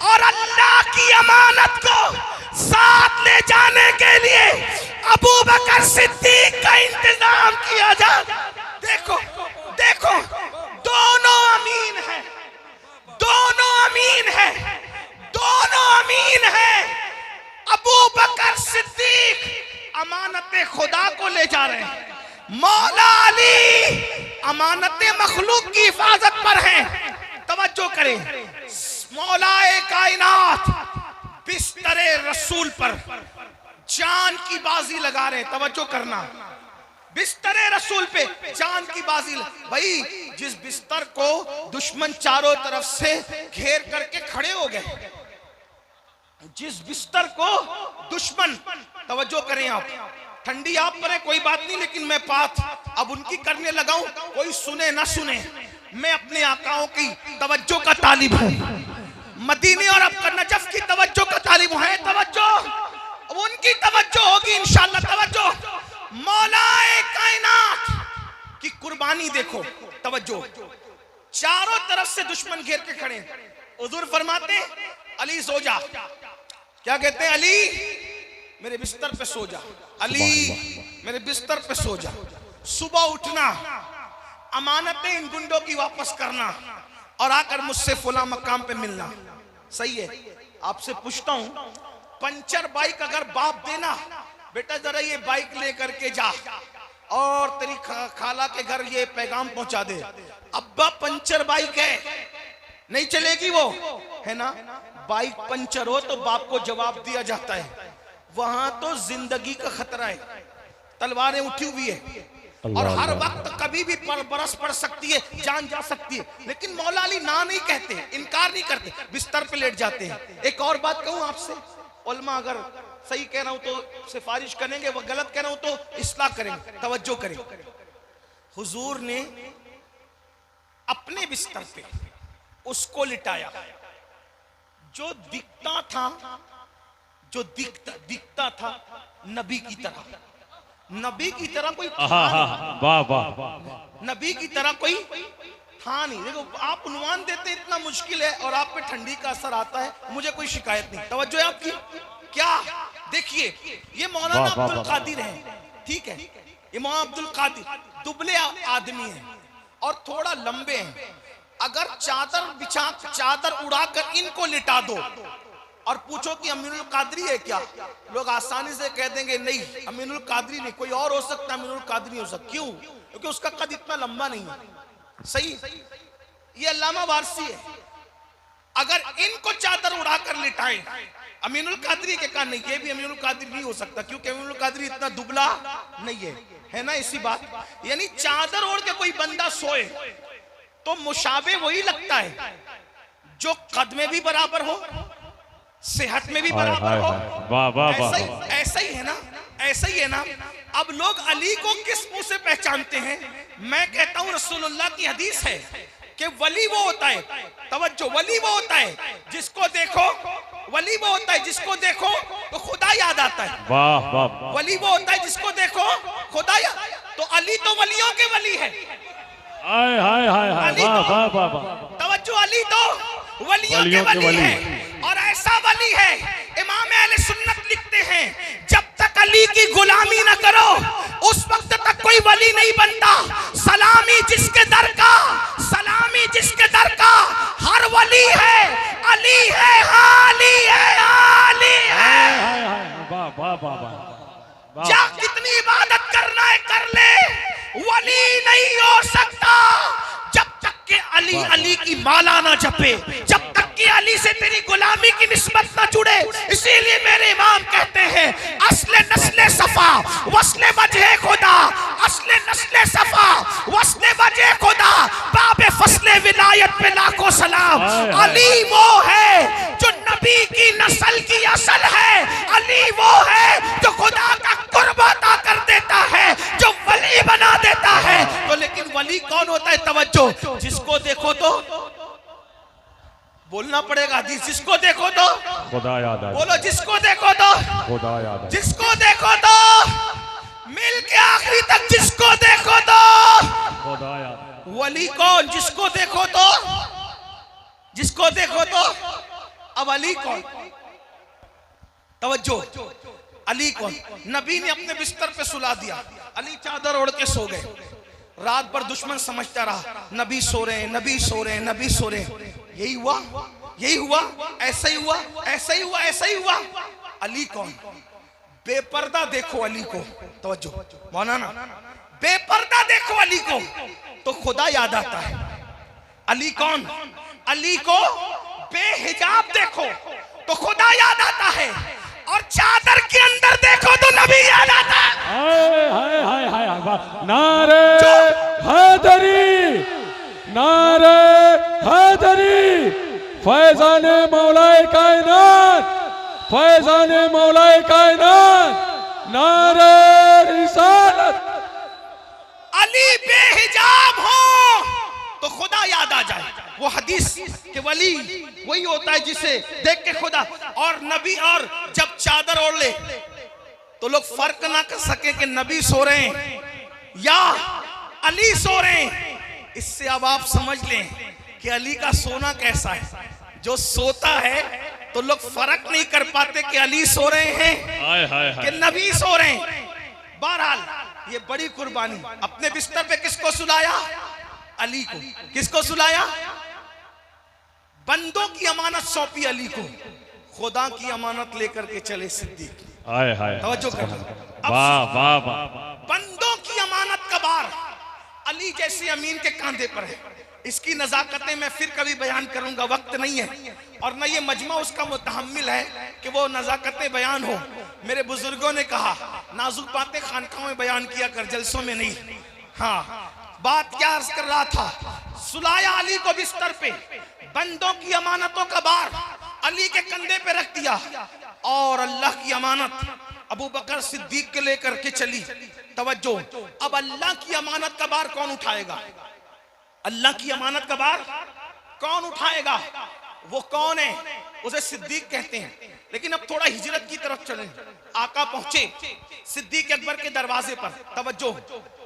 और अल्लाह की अमानत को साथ ले जाने के लिए अबू बकर सिद्दीक का इंतजाम किया जाता। देखो देखो, दोनों अमीन है, दोनों अमीन है, दोनों अमीन है। अबू बकर सिद्दीक अमानत खुदा को ले जा रहे हैं, मौला अली अमानत मखलूक की हिफाजत पर हैं। तवज्जो करें, मौलाए कायनात बिस्तरे रसूल पर जान की बाजी लगा रहे हैं। तवज्जो करना, बिस्तरे रसूल पे जान की बाजी। भाई जिस बिस्तर को दुश्मन चारों तरफ से घेर करके खड़े हो गए, जिस बिस्तर को दुश्मन, तवज्जो करें आप, ठंडी आप पर है कोई बात नहीं, लेकिन मैं बात अब उनकी करने लगाऊं, कोई सुने ना सुने, मैं अपने आकाओं की तवज्जो का तालिब हूं, मदीने और अब नजफ की तवज्जो का तालिब है। तवज्जो, उनकी तवज्जो होगी इंशाअल्लाह। तवज्जो, मौलाए कायनात की कुर्बानी देखो। तवज्जो, चारों तरफ से दुश्मन घेर के खड़े, हुजूर फरमाते अली सो जा, क्या कहते हैं, अली मेरे बिस्तर पे सो जा, अली मेरे बिस्तर पे सो जा। सुबह उठना, अमानतें इन गुंडों की वापस करना, और आकर मुझसे फुला मकाम पे मिलना। सही है, आपसे पूछता हूं, पंचर बाइक अगर बाप देना, बेटा जरा ये बाइक लेकर के जा और तेरी खाला के घर ये पैगाम पहुंचा दे, अब्बा पंचर बाइक है, नहीं चलेगी वो, है ना। बाइक पंचर हो तो बाप को जवाब दिया जाता है, वहां तो जिंदगी का खतरा है, तलवारें उठी हुई है, और हर वक्त कभी भी बरस पड़ सकती है, जान जा सकती है। लेकिन मौला अली ना नहीं कहते, इनकार नहीं करते, बिस्तर पे लेट जाते हैं। एक और बात कहूं आपसे, उलमा अगर सही कह रहा हूं तो सिफारिश करेंगे, वो गलत कह रहा हूं तो इस्लाह करेंगे। तवज्जो करें, हुजूर ने अपने बिस्तर पे उसको लिटाया जो दिखता था, जो दिखता था नबी की तरह, नबी की तरह कोई वाह वाह, नबी की तरह कोई था नहीं। देखो आप उन्वान देते इतना मुश्किल है और आप पे ठंडी का असर आता है, मुझे कोई शिकायत नहीं। तवज्जो है आपकी, क्या देखिए, ये मौलाना अब्दुल कादिर है, ठीक है, ये मौलाना अब्दुल कादिर दुबले आदमी है और थोड़ा लंबे हैं। अगर चादर बिछा, चादर उड़ाकर इनको लिटा दो और पूछो कि अमीनुल कादरी है क्या, लोग आसानी से कह देंगे नहीं अमीनुल कादरी नहीं, कोई और हो सकता, अमीनुल कादरी हो सकता। क्यों? क्योंकि उसका कद इतना लंबा नहीं है। सही, ये अल्लामा वारसी है। अगर इनको चादर उड़ाकर लिटाएं, अमीनुल कादरी के कहा नहीं, ये भी अमीनुल कादरी नहीं हो सकता, क्योंकि अमीनुल कादरी इतना दुबला नहीं है। है ना इसी बात। यानी चादर ओढ़ के कोई बंदा सोए तो मुशाबे वही लगता है जो कद में भी बराबर हो, सेहत में भी बराबर हो। वाह वाह वाह, ऐसा ही है ना, ऐसा ही है ना। अब लोग अली को किस मुंह से पहचानते हैं? मैं कहता हूं रसूलुल्लाह की हदीस है कि वली वो होता है, तवज्जो, वली वो होता है जिसको देखो, वली वो होता है जिसको देखो तो खुदा याद आता है। वाह वाह, वली वो होता है जिसको देखो खुदा याद। तो अली तो वलियों के वली है। हाय हाय हाय हाय, वाह वाह वाह वाह, तवज्जो, अली तो वलियों के वली है। और ऐसा वली है, इमाम अहले सुन्नत लिखते हैं, जब तक अली की गुलामी न करो उस वक्त तक कोई वली नहीं बनता। सलामी जिसके दर का, सलामी जिसके दर का, हर वली है, अली है, अली है, अली है। वाह वाह वाह वाह, जा कितनी इबादत करना है कर ले, वली नहीं हो सकता जब तक कि अली अली की माला ना जपे, जब तक कि अली से तेरी गुलामी की निस्बत ना जुड़े। इसीलिए मेरे इमाम कहते हैं, असले नस्ले सफा वस्ले वजह खुदा, असले नस्ले सफा वस्ले वजह खुदा, बाबे फसले विलायत पे लाखों सलाम। अली वो है जो नबी की नस्ल की असल है, अली वो है जो खुदा का कुर्ब अता कर देता है, जो वली बना देता है। तो लेकिन वली कौन होता है? तवज्जो, जिसको देखो तो बोलना पड़ेगा हदीस, जिसको देखो तो खुदा याद आ, बोलो, जिसको देखो तो खुदा याद आ, जिसको देखो तो मिल के आखिरी तक, जिसको देखो तो खुदा याद। वली कौन? जिसको देखो तो, जिसको देखो तो। अब अली कौन? तवज्जो, अली कौन? नबी ने अपने बिस्तर पे सुला दिया, अली चादर ओढ़ के सो गए। रात भर दुश्मन समझता रहा नबी सो रहे हैं, नबी सो रहे हैं, नबी सो रहे हैं। यही हुआ, यही हुआ, ऐसा ही हुआ, ऐसा ही हुआ, ऐसा ही हुआ। अली कौन? बेपर्दा देखो अली को, तवज्जो मौलाना, बेपर्दा देखो अली को तो खुदा याद आता है। अली कौन? अली को बेहिजाब देखो तो खुदा याद आता है, और चादर के अंदर देखो तो नबी याद आता है। हाय हाय हाय हाय, वाह, नारे हैदरी, नारे हैदरी, फैजाने मौलाए कायनात, फैजाने मौलाए कायनात, नारे रिसालत। अली बेहिजाब हो तो खुदा याद आ जाए। वो हदीस के वली वही होता है जिसे देख के खुदा, और नबी, और जब चादर ओढ़ ले तो लोग फर्क ना कर सके कि नबी सो रहे हैं या अली सो रहे हैं। इससे अब आप समझ लें कि अली का सोना कैसा है। जो सोता है तो लोग फर्क नहीं कर पाते कि अली सो रहे हैं हाय हाय हाय, कि नबी सो रहे हैं। बहरहाल ये बड़ी कुर्बानी। अपने बिस्तर पे किसको सुलाया? अली को। किसको सुलाया? बंदों की अमानत सौंपी अली को, खुदा की अमानत लेकर के चले सिद्दीक। हाय हाय, तवज्जो कर, वाह वाह वाह, बंदों की अमानत का बार अली जैसे अमीन के कांधे पर है। इसकी नजाकतें मैं फिर कभी बयान करूंगा, वक्त नहीं है और न ये मजमा उसका मुतहम्मिल है कि वो नजाकतें बयान हो। मेरे बुजुर्गों ने कहा, नाजुक बातें खानकाहों में बयान किया कर, जलसों में नहीं। हाँ, बात क्या अर्ज कर रहा था? सुलाया अली को बिस्तर पे, बंदों की अमानतों का बार अली के कंधे पे रख दिया, और अल्लाह की अमानत अबू बकर सिद्दीक के लेकर के चली। तवज्जो, अब अल्लाह की अमानत का बार कौन उठाएगा? अल्लाह की अमानत का बार कौन उठाएगा? वो कौन है? उसे सिद्दीक कहते हैं। लेकिन अब थोड़ा हिजरत की तरफ चलें। आका पहुंचे सिद्दीक अकबर के दरवाजे पर। तवज्जो,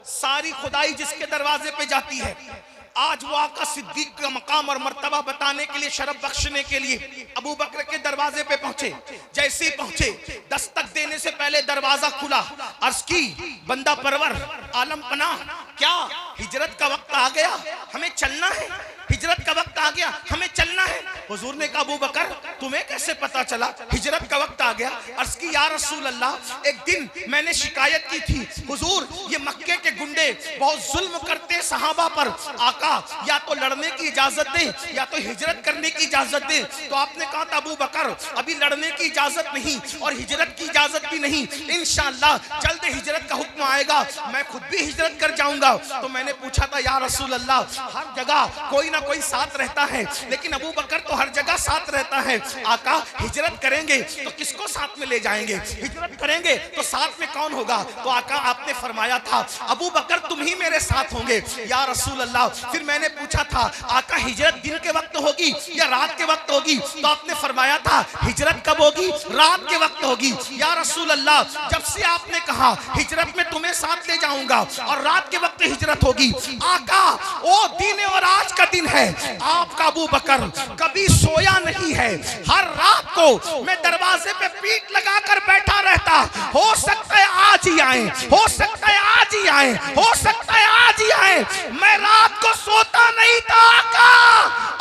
सारी खुदाई जिसके दरवाजे पे जाती है, आज वो आका सिद्दीक का मकाम और मर्तबा बताने के लिए, शरफ बख्शने के लिए अबू बकर के दरवाजे पे पहुंचे। जैसे ही पहुंचे, दस्तक देने से पहले दरवाजा खुला। अर्ज की, बंदा परवर आलम पनाह, क्या हिजरत का वक्त आ गया? हमें चलना है, हिजरत का वक्त आ गया, हमें चलना है। हुजूर ने कहा, अबू बकर तुम्हें कैसे पता चला हिजरत का वक्त आ गया? अर्ज की, या रसूल अल्लाह, एक दिन मैंने शिकायत की थी, हुजूर ये मक्के के गुंडे बंदे बहुत जुल्म करते सहाबा पर, आका या तो लड़ने की इजाजत दे या तो हिजरत करने की इजाजत दे। तो आपने कहा था अबू बकर अभी लड़ने की इजाजत नहीं और हिजरत की इजाजत भी नहीं, इंशाअल्लाह जल्द हिजरत का हुक्म आएगा, मैं खुद भी हिजरत कर जाऊंगा। तो मैंने पूछा था या रसूल अल्लाह, हर जगह कोई ना कोई साथ रहता है लेकिन अबू बकर तो हर जगह साथ रहता है, आका हिजरत करेंगे तो किसको साथ में ले जाएंगे, हिजरत करेंगे तो साथ में कौन होगा? तो आका आपने फरमाया था अबू बकर तुम ही मेरे साथ होंगे या रसूल अल्लाह। फिर मैंने पूछा था आका हिजरत दिन के वक्त होगी या रात के वक्त होगी? तो आपने फरमाया था हिजरत कब होगी? रात के वक्त होगी या रसूल अल्लाह। जब से आपने कहा हिजरत में तुम्हें साथ ले जाऊंगा और रात के वक्त हिजरत होगी, आका वो दिन और आज का दिन है, आपका अबू बकर कभी सोया नहीं है, हर रात को मैं दरवाजे पे पीठ लगाकर बैठा रहता, हो सकता है आज ही आए, हो सकता है आज ही आए, हो सकता है आज ही आए, मैं रात को सोता नहीं था आका,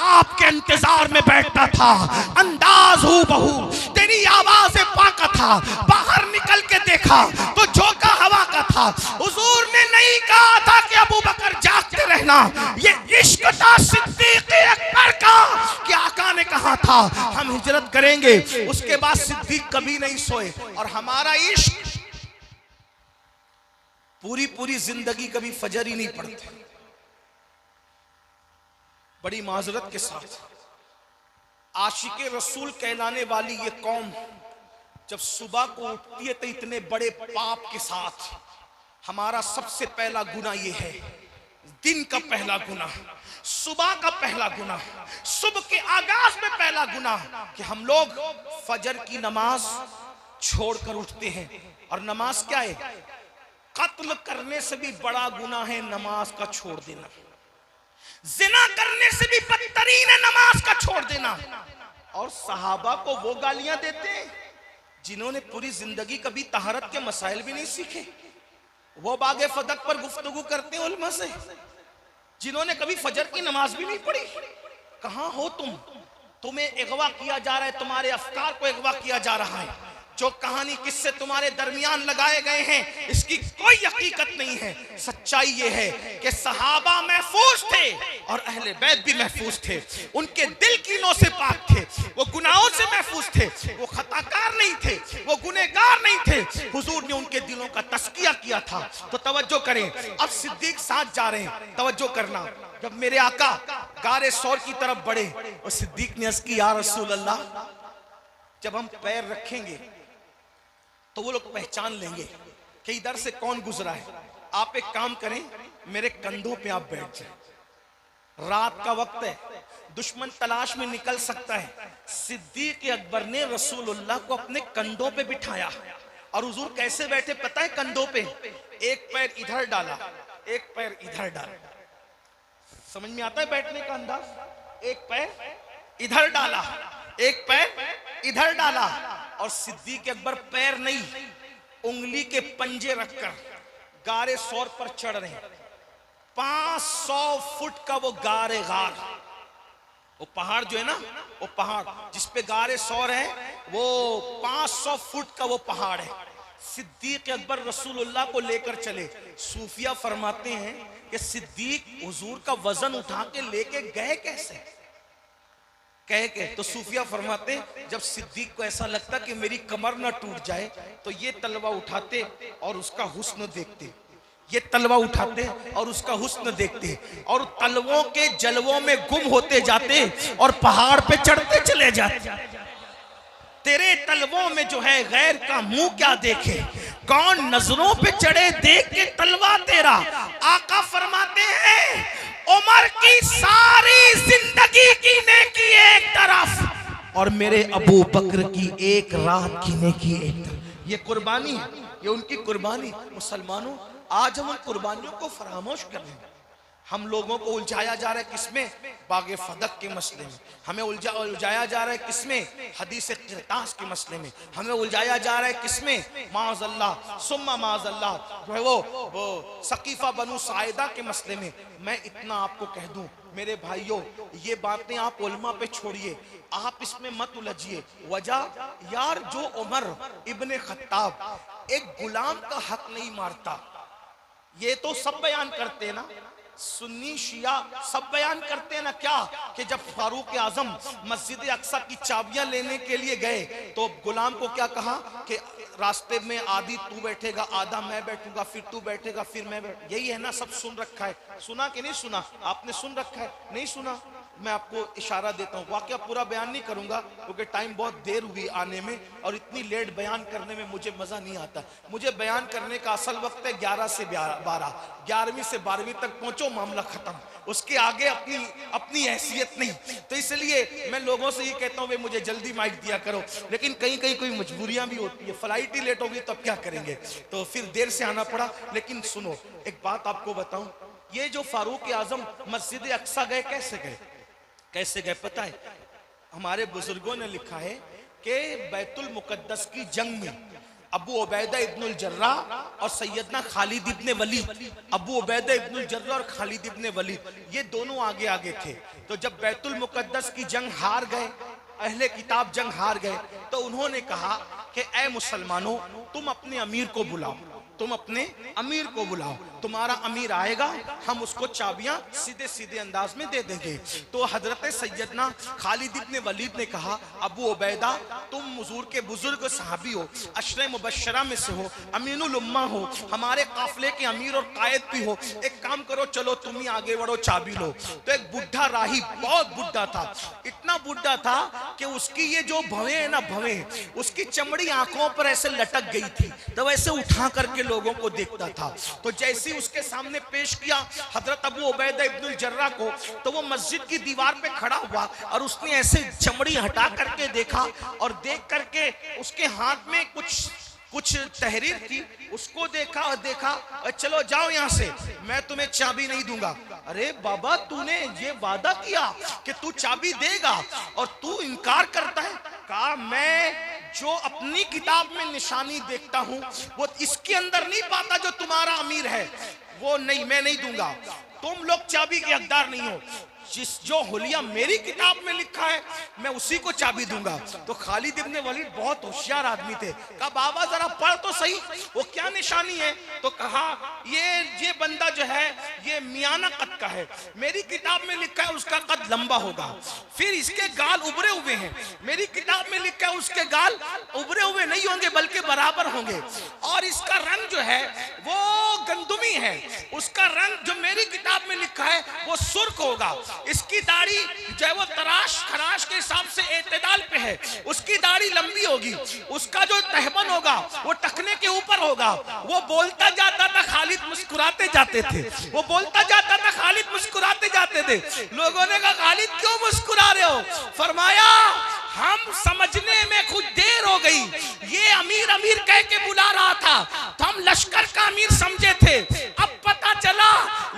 आपके इंतजार में बैठता था, अंदाज हूँ बहू तेरी आवाज पाका था, बाहर निकल के देखा तो झोंका हवा का था। हुजूर ने नहीं कहा था कि अबू बकर जागते रहना, ये इश्क था सिद्दीक अकबर का कि आका ने कहा था हम हिजरत करेंगे, उसके बाद सिद्दीक कभी नहीं सोए। और हमारा इश्क पूरी पूरी जिंदगी कभी फजर ही नहीं पड़ते। बड़ी माजरत के साथ आशिके रसूल कहलाने वाली ये कौम जब सुबह को उठती है तो इतने बड़े पाप के साथ, हमारा सबसे पहला गुनाह ये है, दिन का पहला गुनाह, सुबह का पहला गुनाह, सुबह के आगाज में पहला गुनाह कि हम लोग फजर की नमाज छोड़कर उठते हैं। और नमाज क्या है? कत्ल करने से भी बड़ा गुनाह है नमाज का छोड़ देना, जिना करने से भी बदतरीन है नमाज का छोड़ देना। और सहाबा को वो गालियां देते हैं जिन्होंने पूरी जिंदगी कभी तहरत के मसाइल भी नहीं सीखे, वो बागे फदक पर गुफ्तगू करते हैं उलमा से जिन्होंने कभी फजर की नमाज भी नहीं पढ़ी। कहां हो तुम? तुम्हें अगवा किया जा रहा है, तुम्हारे अफकार को अगवा किया जा रहा है, जो कहानी किससे तुम्हारे दरमियान लगाए गए हैं इसकी कोई हकीकत नहीं है। सच्चाई ये है कि सहाबा महफूज थे और अहले बैत भी महफूज थे, उनके दिल कीनों से पाक थे, वो गुनाहों से महफूज थे, वो खताकार नहीं थे, वो गुनहगार नहीं थे। हुजूर ने उनके दिलों का तस्किया किया था। तो तवज्जो करें, अब सिद्दीक साथ जा रहे हैं, तवज्जो करना। जब मेरे आका गारे सौर की तरफ बढ़े और सिद्दीक ने अर्ज़ की या रसूल अल्लाह, जब हम पैर रखेंगे तो वो लोग पहचान लेंगे कि इधर से कौन गुजरा है। आप एक काम करें, मेरे कंधों पे आप बैठ जाए, रात का वक्त है, दुश्मन तलाश में निकल सकता है। सिद्दीक अकबर ने रसूलुल्लाह को अपने कंधों पे बिठाया और हुजूर कैसे बैठे पता है? कंधों पे एक पैर इधर डाला, एक पैर इधर डाला। समझ में आता है बैठने का अंदाज? एक पैर इधर डाला, एक पैर इधर डाला। और सिद्दीक अकबर पैर नहीं, उंगली के पंजे रखकर गारे सौर पर चढ़ रहे हैं। 500 फुट का वो गारे गार, वो पहाड़ जो है ना, वो पहाड़ जिस पे गारे सौर है, वो 500 फुट का वो पहाड़ है। सिद्दीक अकबर रसूलुल्लाह को लेकर चले। सूफिया फरमाते हैं कि सिद्दीक हुजूर का वजन उठा के लेके गए कैसे? कह के तो सूफिया फरमाते जब सिद्दीक को ऐसा लगता कि मेरी कमर ना टूट जाए तो ये तलवा उठाते और उसका हुस्न देखते, ये तलवा उठाते और उसका हुस्न देखते और तलवों के जलवों में गुम होते जाते और पहाड़ पे चढ़ते चले जाते। तेरे तलवों में जो है गैर का मुंह क्या देखे, कौन नजरों पे चढ़े देख के तलवा तेरा। आका फरमाते हैं उमर की सारी जिंदगी की नेकी एक तरफ और मेरे अबू बकर की एक रात की नेकी एक तरफ। ये कुर्बानी है, ये उनकी कुर्बानी। मुसलमानों, आज हम उन कुर्बानियों को फरामोश कर रहे हैं। हम लोगों को उलझाया जा रहा है किसमें? बागे फदक के मसले में। हमें उलझाया जा रहा है किसमें? हदीस क़िरतास के मसले में। हमें उलझाया जा रहा है किसमें? माज़अल्लाह सुम्मा माज़अल्लाह जो है वो सकीफा बनु साइदा के मसले में। मैं इतना आपको कह दूं मेरे भाइयों, ये बातें आप उलमा पे छोड़िए, आप इसमें मत उलझिए। वजह यार, जो उमर इब्ने खत्ताब एक गुलाम का हक नहीं मारता, ये तो सब बयान करते हैं ना, सुन्नी शिया सब बयान करते हैं ना क्या, कि जब फारूक आजम मस्जिद अक्सा की चाबियां लेने के लिए गए तो गुलाम को क्या कहा कि रास्ते में आधी तू बैठेगा, आधा मैं बैठूंगा, फिर तू बैठेगा, फिर मैं यही है ना, सब सुन रखा है। सुना कि नहीं सुना? आपने सुन रखा है? नहीं सुना? मैं आपको इशारा देता हूँ, वाकया पूरा बयान नहीं करूंगा क्योंकि टाइम बहुत देर हुई आने में और इतनी लेट बयान करने में मुझे मजा नहीं आता। मुझे बयान करने का असल वक्त है 11 से 12, 11वीं से 12वीं तक पहुंचो, मामला खत्म, उसके आगे अपनी हैसियत नहीं। तो इसलिए मैं लोगों से ये कहता हूँ भाई मुझे जल्दी माइक दिया करो, लेकिन कहीं कहीं कोई मजबूरियां भी होती है, फ्लाइट ही लेट होगी तो अब क्या करेंगे, तो फिर देर से आना पड़ा। लेकिन सुनो एक बात आपको बताऊं, ये जो फारूक आजम मस्जिद अक्सा गए, कैसे गए पता है? हमारे बुजुर्गों ने लिखा है कि बैतुल मुकद्दस की जंग में अबू उबैदा इब्नुल जर्रा और सैयदना खालिद इब्ने वलीद, अबू उबैदा इब्नुल जर्रा और खालिद इब्ने वलीद, ये दोनों आगे आगे थे। तो जब बैतुल मुकद्दस की जंग हार गए, अहले किताब जंग हार गए, तो उन्होंने कहा कि ऐ मुसलमानों, तुम अपने अमीर को बुलाओ, तुम अपने अमीर को बुलाओ, तुम्हारा अमीर आएगा, हम उसको चाबियां सीधे सीधे अंदाज में दे देंगे। तो हजरत सैयदना खालिद इब्ने वलीद ने कहा, अबू उबैदा तुम हुजूर के बुजुर्ग सहाबी हो, अशरे मुबश्शरा में से हो, अमीनुल उम्मा हो, हमारे काफिले के अमीर और कायद भी हो, एक काम करो, चलो तुम ही आगे बढ़ो, चाबी लो। तो एक बुढ़ा राही, बहुत बुढ़ा था, इतना बुढ़ा था कि उसकी ये जो भवें है ना, भवें, उसकी चमड़ी आंखों पर ऐसे लटक गई थी, तो वैसे उठा करके लोगों को देखता था। तो जैसे उसके सामने पेश किया हजरत अबू उबैदा इब्नुल जर्रा को, तो वो मस्जिद की दीवार पे खड़ा हुआ और उसने ऐसे चमड़ी हटा करके देखा और देख करके उसके हाथ में कुछ तहरीर थी, उसको देखा और देखा, चलो जाओ यहाँ से, मैं तुम्हें चाबी नहीं दूंगा। अरे बाबा, तूने ये वादा किया कि तू चाबी देगा और तू इनकार करता है। कहा मैं जो अपनी किताब में निशानी देखता हूं वो इसके अंदर नहीं पाता, जो तुम्हारा अमीर है वो नहीं, मैं नहीं दूंगा, तुम लोग चाबी के हकदार नहीं हो, जो हुलिया मेरी किताब में लिखा है मैं उसी को चाबी दूंगा। तो खालिद इब्ने वलीद बहुत होशियार आदमी थे, कहा बाबा जरा पढ़ तो सही, वो क्या निशानी है? तो कहा ये बंदा जो है ये मियाना कद का है, मेरी किताब में लिखा है उसका कद लंबा होगा, फिर इसके गाल उभरे हुए हैं, मेरी किताब में लिखा है उसके गाल उभरे हुए नहीं होंगे बल्कि बराबर होंगे, और इसका रंग जो है वो गंदुमी है, उसका रंग जो मेरी किताब में लिखा है वो सुर्ख होगा, इसकी दाढ़ी जो है वो तराश खराश के हिसाब से एतदाल पे है, उसकी दाढ़ी लंबी होगी, उसका जो तहबन होगा वो टखने के ऊपर होगा। वो बोलता जाता था, खालिद मुस्कुराते जाते थे, वो बोलता जाता था, खालिद मुस्कुराते जाते थे। लोगों ने कहा खालिद क्यों मुस्कुरा रहे हो? फरमाया हम समझने में कुछ देर हो गई, ये अमीर अमीर कह के बुला रहा था तो हम लश्कर का अमीर समझे थे, अब पता चला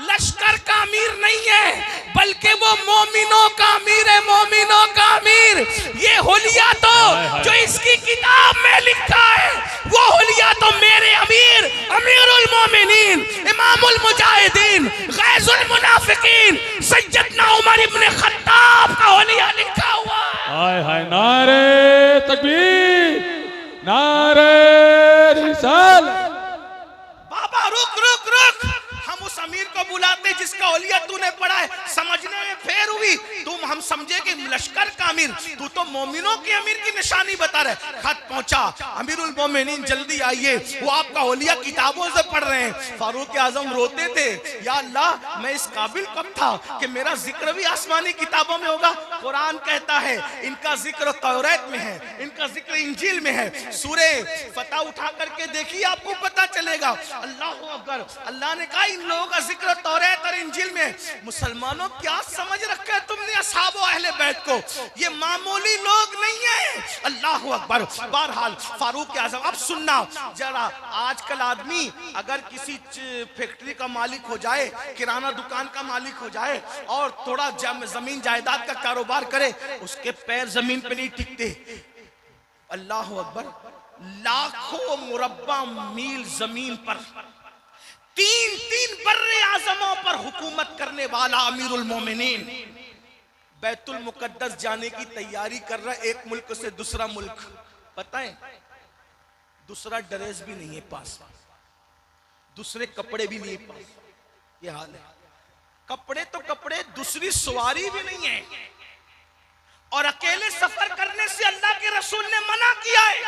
लश्कर का अमीर नहीं है बल्कि वो मोमिनों का अमीर है, मोमिनों का अमीर। ये हुलिया तो जो इसकी किताब में लिखा है वो हुलिया तो मेरे अमीर अमीरुल मोमिनीन इमामुल मुजाहिदीन गैजुल मुनाफिकीन सैयदना उमर इब्ने खत्ताब का हुलिया लिखा हुआ है। हाय हाय, नारे तकबीर, नारे रिसालत। बाबा रुक रुक रुक, हम उस अमीर को बुलाते जिसका औलिया तूने पढ़ा है, समझने में फेर हुई, तुम हम समझे कि लश्कर का अमीर, तू तो मोमिनों के अमीर की निशानी बता रहे। खत पहुंचा, अमीरुल मोमिनीन जल्दी आइए, वो आपका औलिया किताबों से पढ़ रहे हैं। फारूक आजम रोते थे, या अल्लाह मैं इस काबिल कब था कि मेरा जिक्र भी आसमानी किताबों में होगा। कुरान कहता है इनका जिक्र तौरात में है, इनका जिक्र इंजील में है। सूरे फतह उठा करके देखिए आपको पता चलेगा। अल्लाह अकबर, अल्लाह ने कहा इन लोगों का जिक्र तौरात और इंजील में। मुसलमानों क्या समझ रखा है तुमने असहाब व अहले बैत को? ये मामूली लोग नहीं है। अल्लाह अकबर। बहरहाल फारूक आजम, अब सुनना जरा, आजकल आदमी अगर किसी फैक्ट्री का मालिक हो जाए, किराना दुकान का मालिक हो जाए और थोड़ा जमीन जायदाद का कारोबार करे, उसके पैर जमीन पे नहीं टिकते। अल्लाह अकबर। लाखों मुरब्बा मील जमीन पर तीन बर्रे आजमों पर हुकूमत करने वाला अमीरुल मोमिनीन बैतुल मुकद्दस जाने की तैयारी कर रहा है, एक मुल्क से दूसरा मुल्क। पता है दूसरा ड्रेस भी नहीं है पास, दूसरे कपड़े भी नहीं पाए। ये हाल है। कपड़े तो कपड़े, दूसरी सवारी भी नहीं है। और अकेले सफर करने से अल्लाह के रसूल ने मना किया है।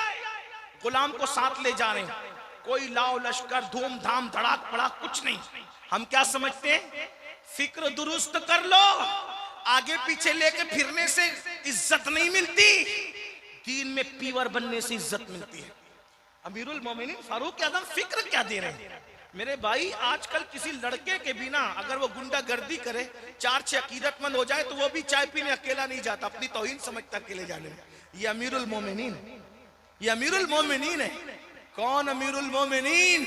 गुलाम को साथ ले जा रहे हैं, कोई लाओ लश्कर, धूमधाम, धड़ाक पड़ाक कुछ नहीं। हम क्या समझते हैं, फिक्र दुरुस्त कर लो, आगे पीछे लेके फिरने से इज्जत नहीं मिलती, दीन में पीवर बनने से इज्जत मिलती है। अमीरुल मोमिनीन फारूक आजम फिक्र क्या दे रहे हैं मेरे भाई। आजकल किसी लड़के के बिना अगर वो गुंडागर्दी करे, 4-6 अकीदतमंद हो जाए, तो वो भी चाय पीने अकेला नहीं जाता, अपनी तौहीन समझता अकेले जाने में। ये अमीरुल मोमिनीन, ये अमीरुल मोमिनीन है। कौन अमीरुल मोमिनीन?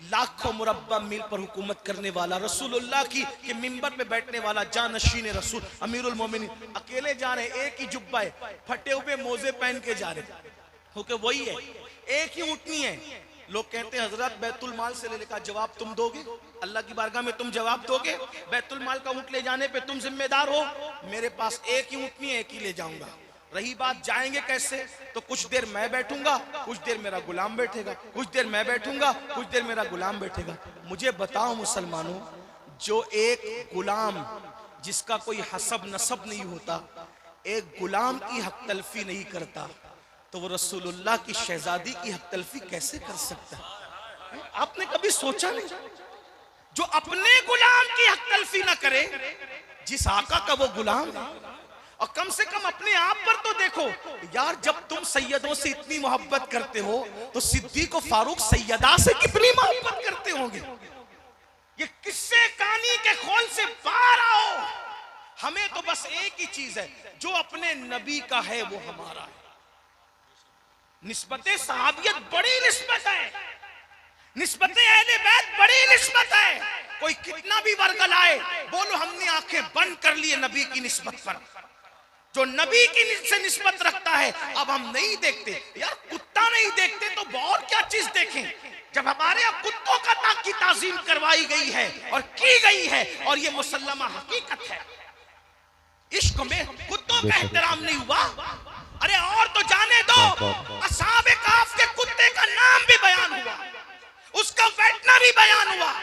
लाखों मुरब्बा मील पर हुकूमत करने वाला, रसूलुल्लाह की मिंबर पे बैठने वाला, जानशीन रसूल, अमीरुल मोमिनीन। अकेले जा रहे, एक ही जुब्बा है, फटे हुए मोजे पहन के जा रहे, क्योंकि वही है, एक ही ऊँटनी है। लोग कहते हैं हजरत बैतुल माल से ले लेकर, जवाब तुम दोगे? अल्लाह की बारगाह में तुम जवाब दोगे? बैतुल माल का ऊँट ले जाने पे तुम जिम्मेदार हो? मेरे पास एक ही ऊँटनी है, एक ही ले जाऊंगा। रही बात जाएंगे कैसे, तो कुछ देर मैं बैठूंगा, कुछ देर मेरा गुलाम बैठेगा, कुछ देर मैं बैठूंगा, कुछ देर मेरा गुलाम बैठेगा। मुझे बताओ मुसलमानों, जो एक गुलाम जिसका कोई हसब नसब नहीं होता, एक गुलाम की हक तलफी नहीं करता, तो वो रसूलुल्लाह की शहजादी की हक तलफी कैसे कर सकता है? आपने कभी सोचा नहीं? जो अपने गुलाम की हक तलफी ना करे, जिस आका का वो गुलाम है, और कम से कम अपने आप पर तो देखो यार। जब तुम सैयदों से इतनी मोहब्बत करते हो, तो सिद्दीक और फारूक सैयदा से कितनी मोहब्बत करते होंगे। ये किस्से कहानी के खोल से बाहर आओ। हमें तो बस एक ही चीज है, जो अपने नबी का है वो हमारा है। निस्बत सहाबियत बड़ी निस्बत है, निस्बत अहले बैत बड़ी निस्बत है। कोई कितना भी वर्गल आए, बोलो हमने आंखें बंद कर लिए नबी की निस्बत पर। जो नबी की से निस्बत रखता है, अब हम नहीं देखते यार। कुत्ता नहीं देखते तो और क्या चीज देखें? जब हमारे अब कुत्तों का की ताजीम करवाई गई है और की गई है, और ये मुसल्लमा हकीकत है। इश्क में कुत्तों का एहतराम नहीं हुआ, अरे और तो जाने दो, असहाबे काफ के कुत्ते का नाम भी बयान हुआ, उसका बैठना भी बयान हुआ,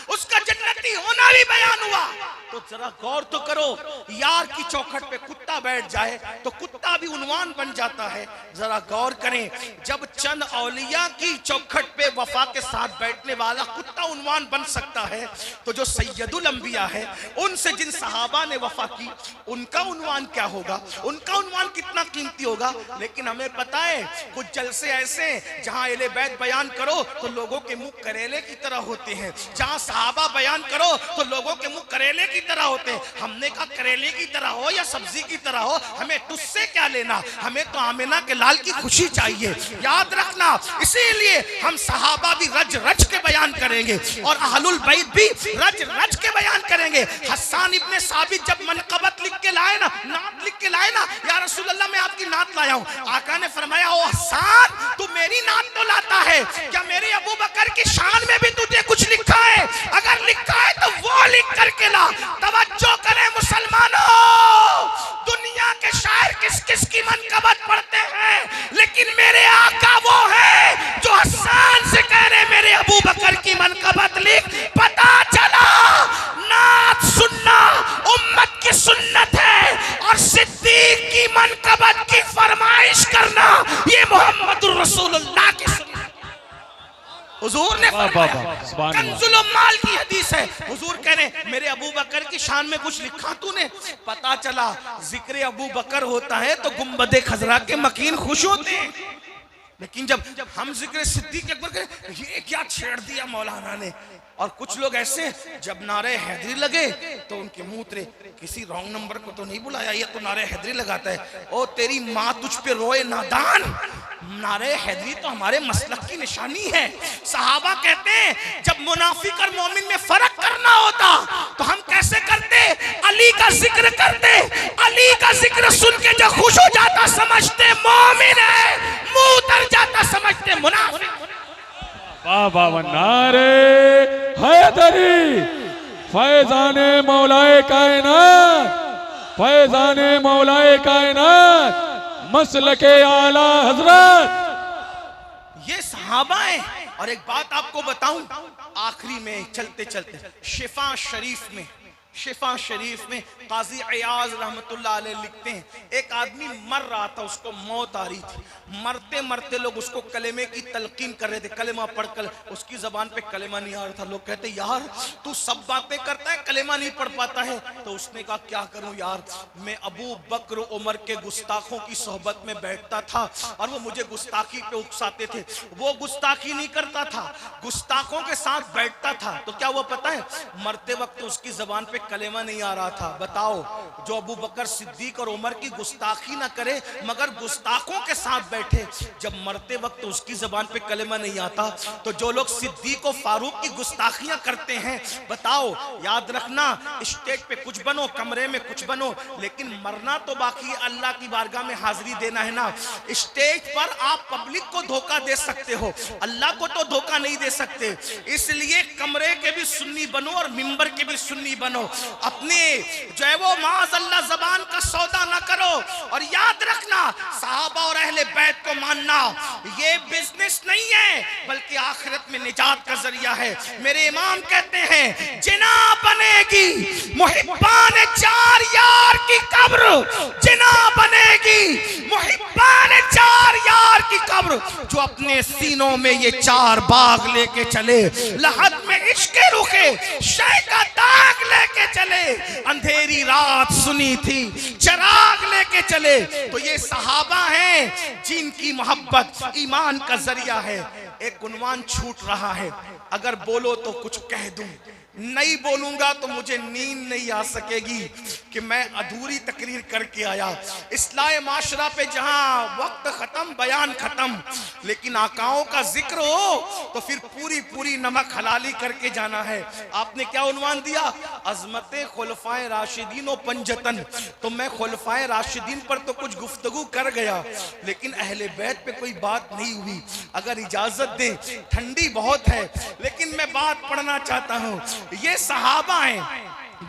उसका जन्नती होना भी बयान हुआ। तो जरा गौर तो करो, यार की चौखट पे कुत्ता बैठ जाए तो कुत्ता भी उन्वान बन जाता है। जरा गौर करें, जब चंद औलिया की चौखट पे वफा के साथ बैठने वाला कुत्ता उन्वान बन सकता है, तो जो सैयदुल अंबिया है, उनसे जिन सहाबा ने वफा की, उनका उन्वान क्या होगा? उनका उन्वान कितना कीमती होगा। लेकिन हमें पता है कुछ जलसे ऐसे जहां अहले बैत बयान करो तो लोगों के मुंह करेले की तरह होते हैं, जहां सहाबा बयान करो तो लोगों के मुंह करेले की तरह होते हैं। हमने कहा करेले की तरह हो या सब्जी की तरह हो, हमें तुझसे क्या लेना, हमें तो आमिना के लाल की खुशी चाहिए। याद रखना, इसीलिए हम सहाबा भी रज रज के बयान करेंगे और अहलुल बैत भी रज रज के बयान करेंगे। हस्सान इब्ने साबित जब मनकबत लिख के लाए ना, नात लिख के लाए ना, या रसूल अल्लाह मैं आपकी नात लाया हूं। आका ने फरमाया, ओ हस्सान तू मेरी नात तो लाता है, क्या मेरे अबू बकर की शान में भी तुझे कुछ लिखा है? अगर लिखा है तो वो लिख करके ला। तवज्जो करें मुसलमानों, दुनिया के शायर किस किस की मनकबत पढ़ते हैं, लेकिन मेरे आका वो है जो हस्सान से कह रहे मेरे अबू बकर की मनकबत लिख। पता चला नात सुनना उम्मत की सुन्नत है, और सिद्दीक की मनकबत की फरमाइश करना ये मोहम्मदुर रसूलुल्लाह की सुन्नत। हुजूर ने कंजुल माल की हदीस है, हुजूर कह रहे मेरे अबू बकर की शान में कुछ लिखा तूने? पता चला जिक्र अबू बकर होता है तो गुंबदे खजरा के मकीन खुश होते हैं, लेकिन जब हम जिक्र सिद्दीक अकबर करें, ये क्या छेड़ दिया मौलाना ने। और कुछ लोग ऐसे जब नारे हैदरी लगे तो उनके मुंह उतरे, किसी रॉन्ग नंबर को तो नहीं बुलाया, ये तो नारे हैदरी लगाता है। ओ तेरी माँ तुझ पे रोए नादान, नारे हैदरी तो हमारे मसलक की निशानी है। सहाबा कहते हैं जब मुनाफिक और मोमिन में फर्क करना होता तो हम कैसे करते? अली का जिक्र करते, अली का जिक्र सुन के जो खुश हो जाता समझते मोमिन है, मुंह उतर जाता समझते मुनाफिक। बाबा नारे हैदरी, फैजाने मौलाए कायनात, फैजाने मौलाए कायनात, मसलके आला हजरत। ये सहाबा है और एक बात आपको बताऊं, आखिरी में चलते चलते शिफा शरीफ में काजी अयाज रहमतुल्लाह अलैह लिखते हैं, एक आदमी मर रहा था, उसको मौत आ रही थी। मरते मरते लोग उसको कलेमे की तलकीन कर रहे थे, कलेमा पढ़कर उसकी जबान पे कलेमा नहीं आ रहा था। लोग कहते यार तू सब बातें करता है, कलेमा नहीं पढ़ पाता है। तो उसने कहा क्या करूं यार, मैं अबू बकर उमर के गुस्ताखों की सोहबत में बैठता था और वो मुझे गुस्ताखी पे उकसाते थे। वो गुस्ताखी नहीं करता था, गुस्ताखों के साथ बैठता था। तो क्या हुआ पता है, मरते वक्त उसकी जबान पे कलेमा नहीं आ रहा था। बताओ, जो अबू बकर सिद्दीक और उमर की गुस्ताखी ना करे मगर गुस्ताखों के साथ बैठे, जब मरते वक्त उसकी जबान पे कलेमा नहीं आता, तो जो लोग सिद्दीक और फारूक की गुस्ताखियां करते हैं, बताओ, याद रखना, स्टेज पे कुछ बनो, कमरे में कुछ बनो, लेकिन मरना तो बाकी, अल्लाह की बारगाह में हाजिरी देना है ना। स्टेज पर आप पब्लिक को धोखा दे सकते हो, अल्लाह को तो धोखा नहीं दे सकते। इसलिए कमरे के भी सुन्नी बनो और मिंबर के भी सुन्नी बनो। अपने जो है वो माज़अल्लाह ज़बान का सौदा ना करो। और याद रखना, सहाबा और अहले बैत को मानना ये बिजनेस नहीं है, बल्कि आखिरत में निजात का जरिया है। मेरे इमाम कहते हैं, जिना बनेगी मुहिब्बान चार यार की कब्र, जिना बनेगी मुहिब्बान चार यार की कब्र, जो अपने सीनों में ये चार बाग लेके चले, लहद में इश्क रुखे शय का दाग लेके चले, अंधेरी रात सुनी थी चराग लेके चले। तो ये सहाबा हैं जिनकी मोहब्बत ईमान का जरिया है। एक उन्वान छूट रहा है, अगर बोलो तो कुछ कह दूं, नहीं बोलूंगा तो मुझे नींद नहीं आ सकेगी कि मैं अधूरी तकरीर करके आया। इस्लाह माशरा पे जहां वक्त खत्म, बयान खत्म, लेकिन आकाओं का जिक्र हो तो फिर पूरी पूरी नमक हलाली करके जाना है। आपने क्या उन्वान दिया, अजमत खुलफाए राशिदीन व पंजतन। तो मैं खुलफाए राशिदीन पर तो कुछ गुफ्तगू कर गया, लेकिन अहले बैत पे कोई बात नहीं हुई। अगर इजाजत दे, ठंडी बहुत है लेकिन मैं बात पढ़ना चाहता हूं। ये सहाबा हैं,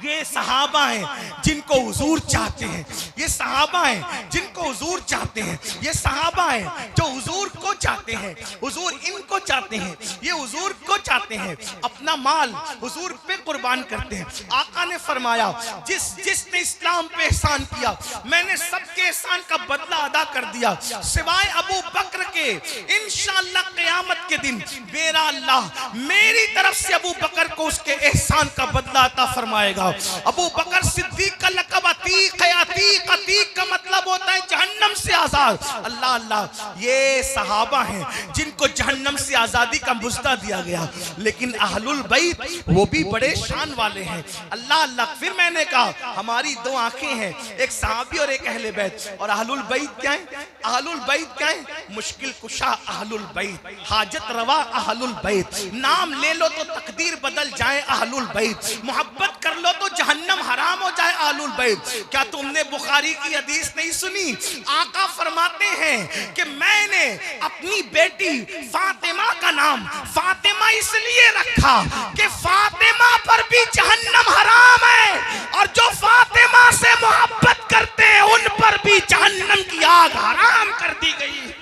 ये सहाबा हैं जिनको हुजूर चाहते हैं, ये सहाबा हैं जिनको हुजूर चाहते हैं, ये सहाबा हैं जो हुजूर को चाहते हैं, हुजूर इनको चाहते हैं, ये हुजूर को चाहते हैं, अपना माल हुजूर पे कुर्बान करते हैं। आका ने फरमाया, जिसने इस्लाम पे एहसान किया, मैंने सबके एहसान का बदला अदा कर दिया सिवाय अबू बकर के। इंशाअल्लाह क़यामत के दिन मेरा अल्लाह मेरी तरफ से अबू बकर को उसके एहसान का बदला अता फरमाएगा। अबू बकर सिद्दीक का लक़ब अतीक है। अतीक, अतीक का मतलब होता है जहन्नम से आजाद। अल्लाह अल्लाह, ये सहाबा हैं जिनको जहन्नम से आजादी का मुज़्दा दिया गया। लेकिन अहलुल बैत वो भी बड़े शान वाले हैं। अल्लाह अल्लाह, फिर मैंने कहा हमारी दो आंखें हैं, एक सहाबी और एक अहले बैत। और अहलुल बैत क्या है? अहलुल बैत क्या है? मुश्किल कुशा अहलुल बैत, हाजत रवा अहलुल बैत। नाम ले लो तो तकदीर बदल जाए अहलुल बैत, मोहब्बत कर लो तो जहन्नम हराम हो जाए अहलुल बैत। क्या तुमने बुखारी की हदीस नहीं सुनी? आका फरमाते हैं कि मैंने अपनी बेटी फातिमा का नाम फातिमा इसलिए रखा कि फातिमा पर भी जहन्नम हराम है, और जो फातिमा से मोहब्बत करते हैं उन पर भी जहन्नम की आग हराम कर दी गई।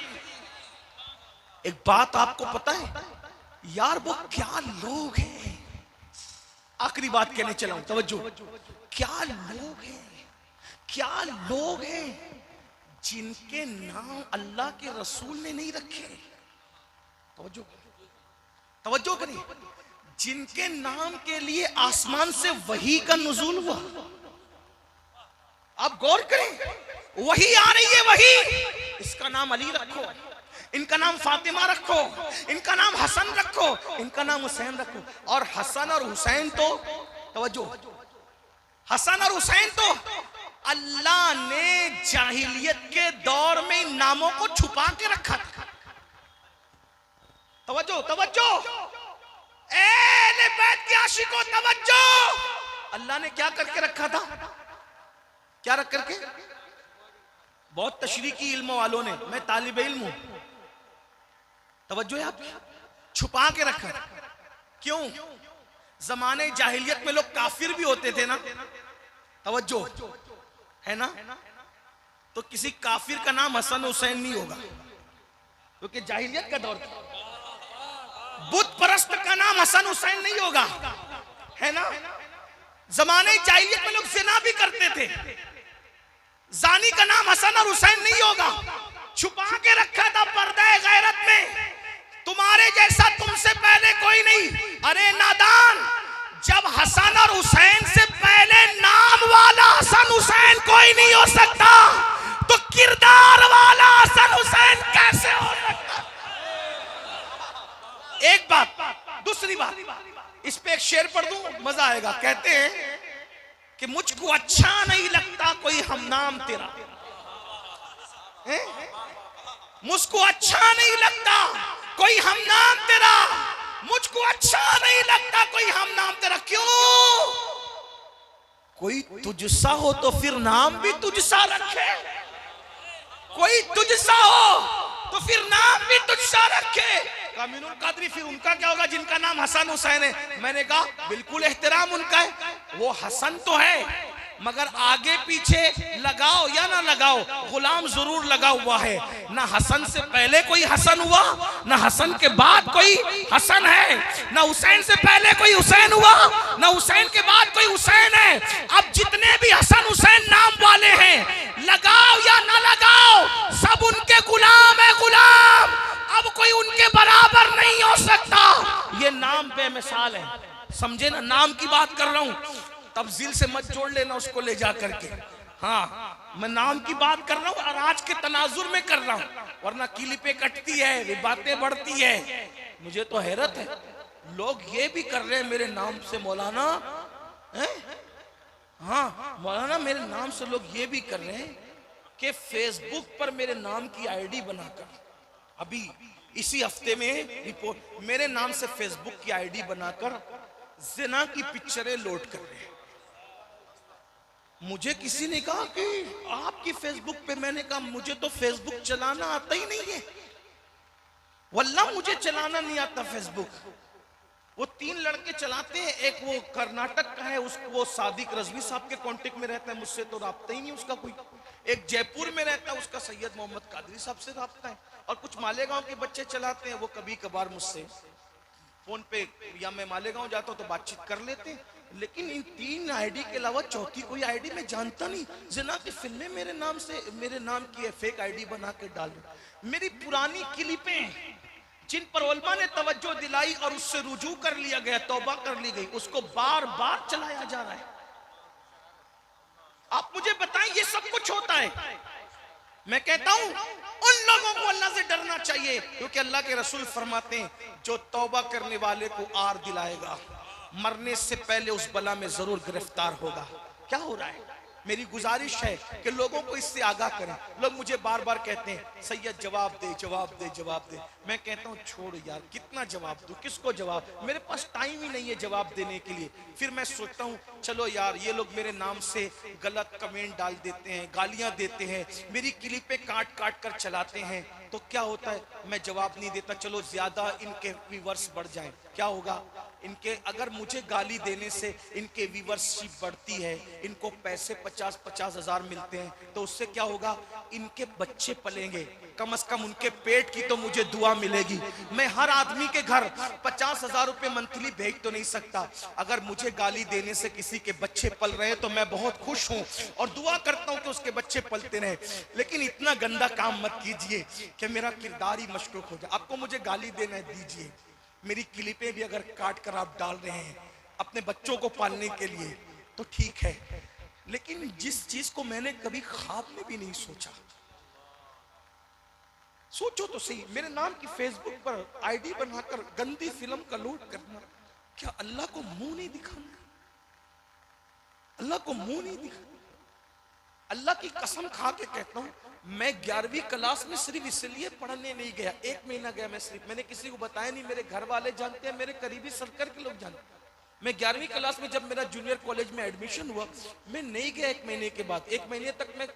एक बात आपको पता है यार, वो क्या लोग हैं? आखिरी बात कहने चला हूं, तवज्जो। क्या लोग हैं, क्या लोग हैं जिनके नाम अल्लाह के रसूल ने नहीं रखे। तवज्जो, तवज्जो करिए, जिनके नाम के लिए आसमान से वही का नुज़ूल हुआ। आप गौर करें, वही आ रही है, वही। इसका नाम अली रखो, इनका नाम फातिमा रखो, इनका नाम हसन रखो, इनका नाम हुसैन रखो। और हसन और हुसैन तो, तवज्जो, हसन और हुसैन तो अल्लाह ने जाहिलियत के दौर में इन नामों को छुपा के रखा था। तवज्जो, तवज्जो, अहले बैत के आशिकों, तवज्जो। अल्लाह ने क्या करके रखा था? क्या रख करके? बहुत तशरीकी इल्म वालों ने, मैं तालिब इल्म हूं, तवज्जो है आप, छुपा के रखा। क्यों? जमाने जाहिलियत में लोग काफिर भी होते थे ना, तवज्जो है ना, तो किसी काफिर का नाम हसन हुसैन नहीं होगा, क्योंकि जाहिलियत का दौर था। बुत परस्त का नाम हसन हुसैन नहीं होगा, है ना। जमाने जाहिलियत में लोग जिना भी करते थे, जानी का नाम हसन और हुसैन नहीं होगा, छुपा के रखा था पर्दा गैरत में, तुम्हारे जैसा तुमसे पहले कोई नहीं। अरे नादान, जब हसन और हुसैन से पहले नाम वाला हसन हुसैन कोई नहीं हो सकता, तो किरदार वाला हसन हुसैन कैसे हो सकता। एक बात। दूसरी बात, इस पे एक शेर पढ़ दूं, मजा आएगा। कहते हैं कि मुझको अच्छा नहीं लगता कोई हमनाम तेरा, मुझको अच्छा नहीं लगता कोई हमनाम तेरा, मुझको अच्छा नहीं लगता कोई हमनाम तेरा। क्यों? कोई तुझसा हो तो फिर नाम भी तुझसा रखे, कोई तुझसा हो तो फिर नाम भी तुझसा रखे। कामिनुल कादरी, फिर उनका क्या होगा जिनका नाम हसन हुसैन है? मैंने कहा बिल्कुल एहतराम उनका है, वो हसन तो है, मगर आगे पीछे लगाओ या ना लगाओ, गुलाम जरूर लगा हुआ है। ना हसन से पहले कोई हसन हुआ, ना हसन के बाद कोई हसन है, ना हुसैन से पहले कोई हुसैन हुआ, ना हुसैन के बाद कोई हुसैन है। अब जितने भी हसन हुसैन नाम वाले हैं, लगाओ या ना लगाओ, सब उनके गुलाम है, गुलाम। अब कोई उनके बराबर नहीं हो सकता। ये नाम बेमिसाल है, समझे ना, नाम की बात कर रहा हूं, तफजील से मत जोड़ लेना उसको ले जा करके। हाँ, मैं नाम की बात कर रहा हूँ और आज के तनाजुर में कर रहा हूँ, वरना किलिपे कटती है, बातें बढ़ती है। मुझे तो हैरत है, लोग ये भी कर रहे हैं मेरे नाम से मौलाना, हाँ मौलाना मेरे नाम से लोग ये भी कर रहे हैं कि फेसबुक पर मेरे नाम की आईडी बनाकर, अभी इसी हफ्ते में रिपोर्ट, मेरे नाम से फेसबुक की आईडी बनाकर जिना की पिक्चरें लोड कर रहे हैं। मुझे किसी ने कहा कि आपकी फेसबुक पे, मैंने कहा मुझे तो फेसबुक चलाना आता ही नहीं है, वल्लाह मुझे चलाना नहीं आता फेसबुक। वो 3 लड़के चलाते हैं, एक वो कर्नाटक का है, उसको वो सादिक रजवी साहब के कांटेक्ट में रहता है, मुझसे तो राब्ता ही नहीं उसका कोई। एक जयपुर में रहता है, उसका सैयद मोहम्मद कादरी साहब से राब्ता है, और कुछ मालेगांव के बच्चे चलाते हैं, वो कभी कभार मुझसे फोन पे, या मैं मालेगांव जाता हूं तो बातचीत कर लेते हैं। लेकिन इन 3 आईडी के अलावा चौथी कोई आईडी मैं जानता नहीं। जिना की फिल्में मेरे नाम से, मेरे नाम की फेक आईडी बना के डाल, मेरी पुरानी क्लिपें जिन पर उलमा ने तवज्जो दिलाई और उससे रुजू कर लिया गया, तौबा कर ली गई, उसको बार बार चलाया जा रहा है। आप मुझे बताएं, ये सब कुछ होता है। मैं कहता हूं उन लोगों को अल्लाह से डरना चाहिए, क्योंकि अल्लाह के रसूल फरमाते हैं, जो तौबा करने वाले को आर दिलाएगा, मरने से पहले उस बला में जरूर गिरफ्तार होगा। क्या हो रहा है? मेरी गुजारिश है कि लोगों को इससे आगाह करें। लोग मुझे बार बार कहते हैं, सैयद जवाब दे, जवाब दे, जवाब दे। मैं कहता हूं छोड़ यार, कितना जवाब दूं, किसको जवाब, मेरे पास टाइम ही नहीं है जवाब देने के लिए। फिर मैं सोचता हूं चलो यार, ये लोग मेरे नाम से गलत कमेंट डाल देते हैं, गालियां देते हैं, मेरी क्लिपें काट काट कर चलाते हैं, तो क्या होता है, मैं जवाब नहीं देता, चलो ज्यादा इनके व्यूअर्स बढ़ जाएं। क्या होगा, इनके, अगर मुझे गाली देने से इनके व्यूअरशिप बढ़ती है, इनको पैसे 50-50 हजार मिलते हैं, तो उससे क्या होगा, इनके बच्चे पलेंगे, कम से कम उनके पेट की तो मुझे दुआ मिलेगी। मैं हर आदमी के घर 50 हजार रुपए मंथली भेज तो नहीं सकता, अगर मुझे गाली देने से किसी के बच्चे पल रहे हैं तो मैं बहुत खुश हूं और दुआ करता हूं कि उसके बच्चे पलते रहे। लेकिन इतना गंदा काम मत कीजिए कि मेरा किरदार ही मशकूक हो जाए। आपको मुझे गाली देना है दीजिए, मेरी क्लिपें भी अगर काट कर आप डाल रहे हैं अपने बच्चों को पालने के लिए तो ठीक है, लेकिन जिस चीज को मैंने कभी ख्वाब में भी नहीं सोचा, सोचो तो सही, मेरे नाम की फेसबुक पर आईडी बनाकर गंदी फिल्म का लोड करना, क्या अल्लाह को मुंह नहीं दिखाना? अल्लाह को मुंह नहीं दिखाना? अल्लाह की कसम खा के कहता हूं, मैं 11वीं क्लास में सिर्फ इसलिए पढ़ने नहीं गया, 1 महीना गया मैं सिर्फ, मैंने किसी को बताया नहीं, मेरे घर वाले जानते हैं, मेरे करीबी सर्कल के लोग जानते हैं। मैं 11वीं क्लास में जब मेरा जूनियर कॉलेज में एडमिशन हुआ, मैं नहीं गया 1 महीने के बाद। 1 महीने तक मैं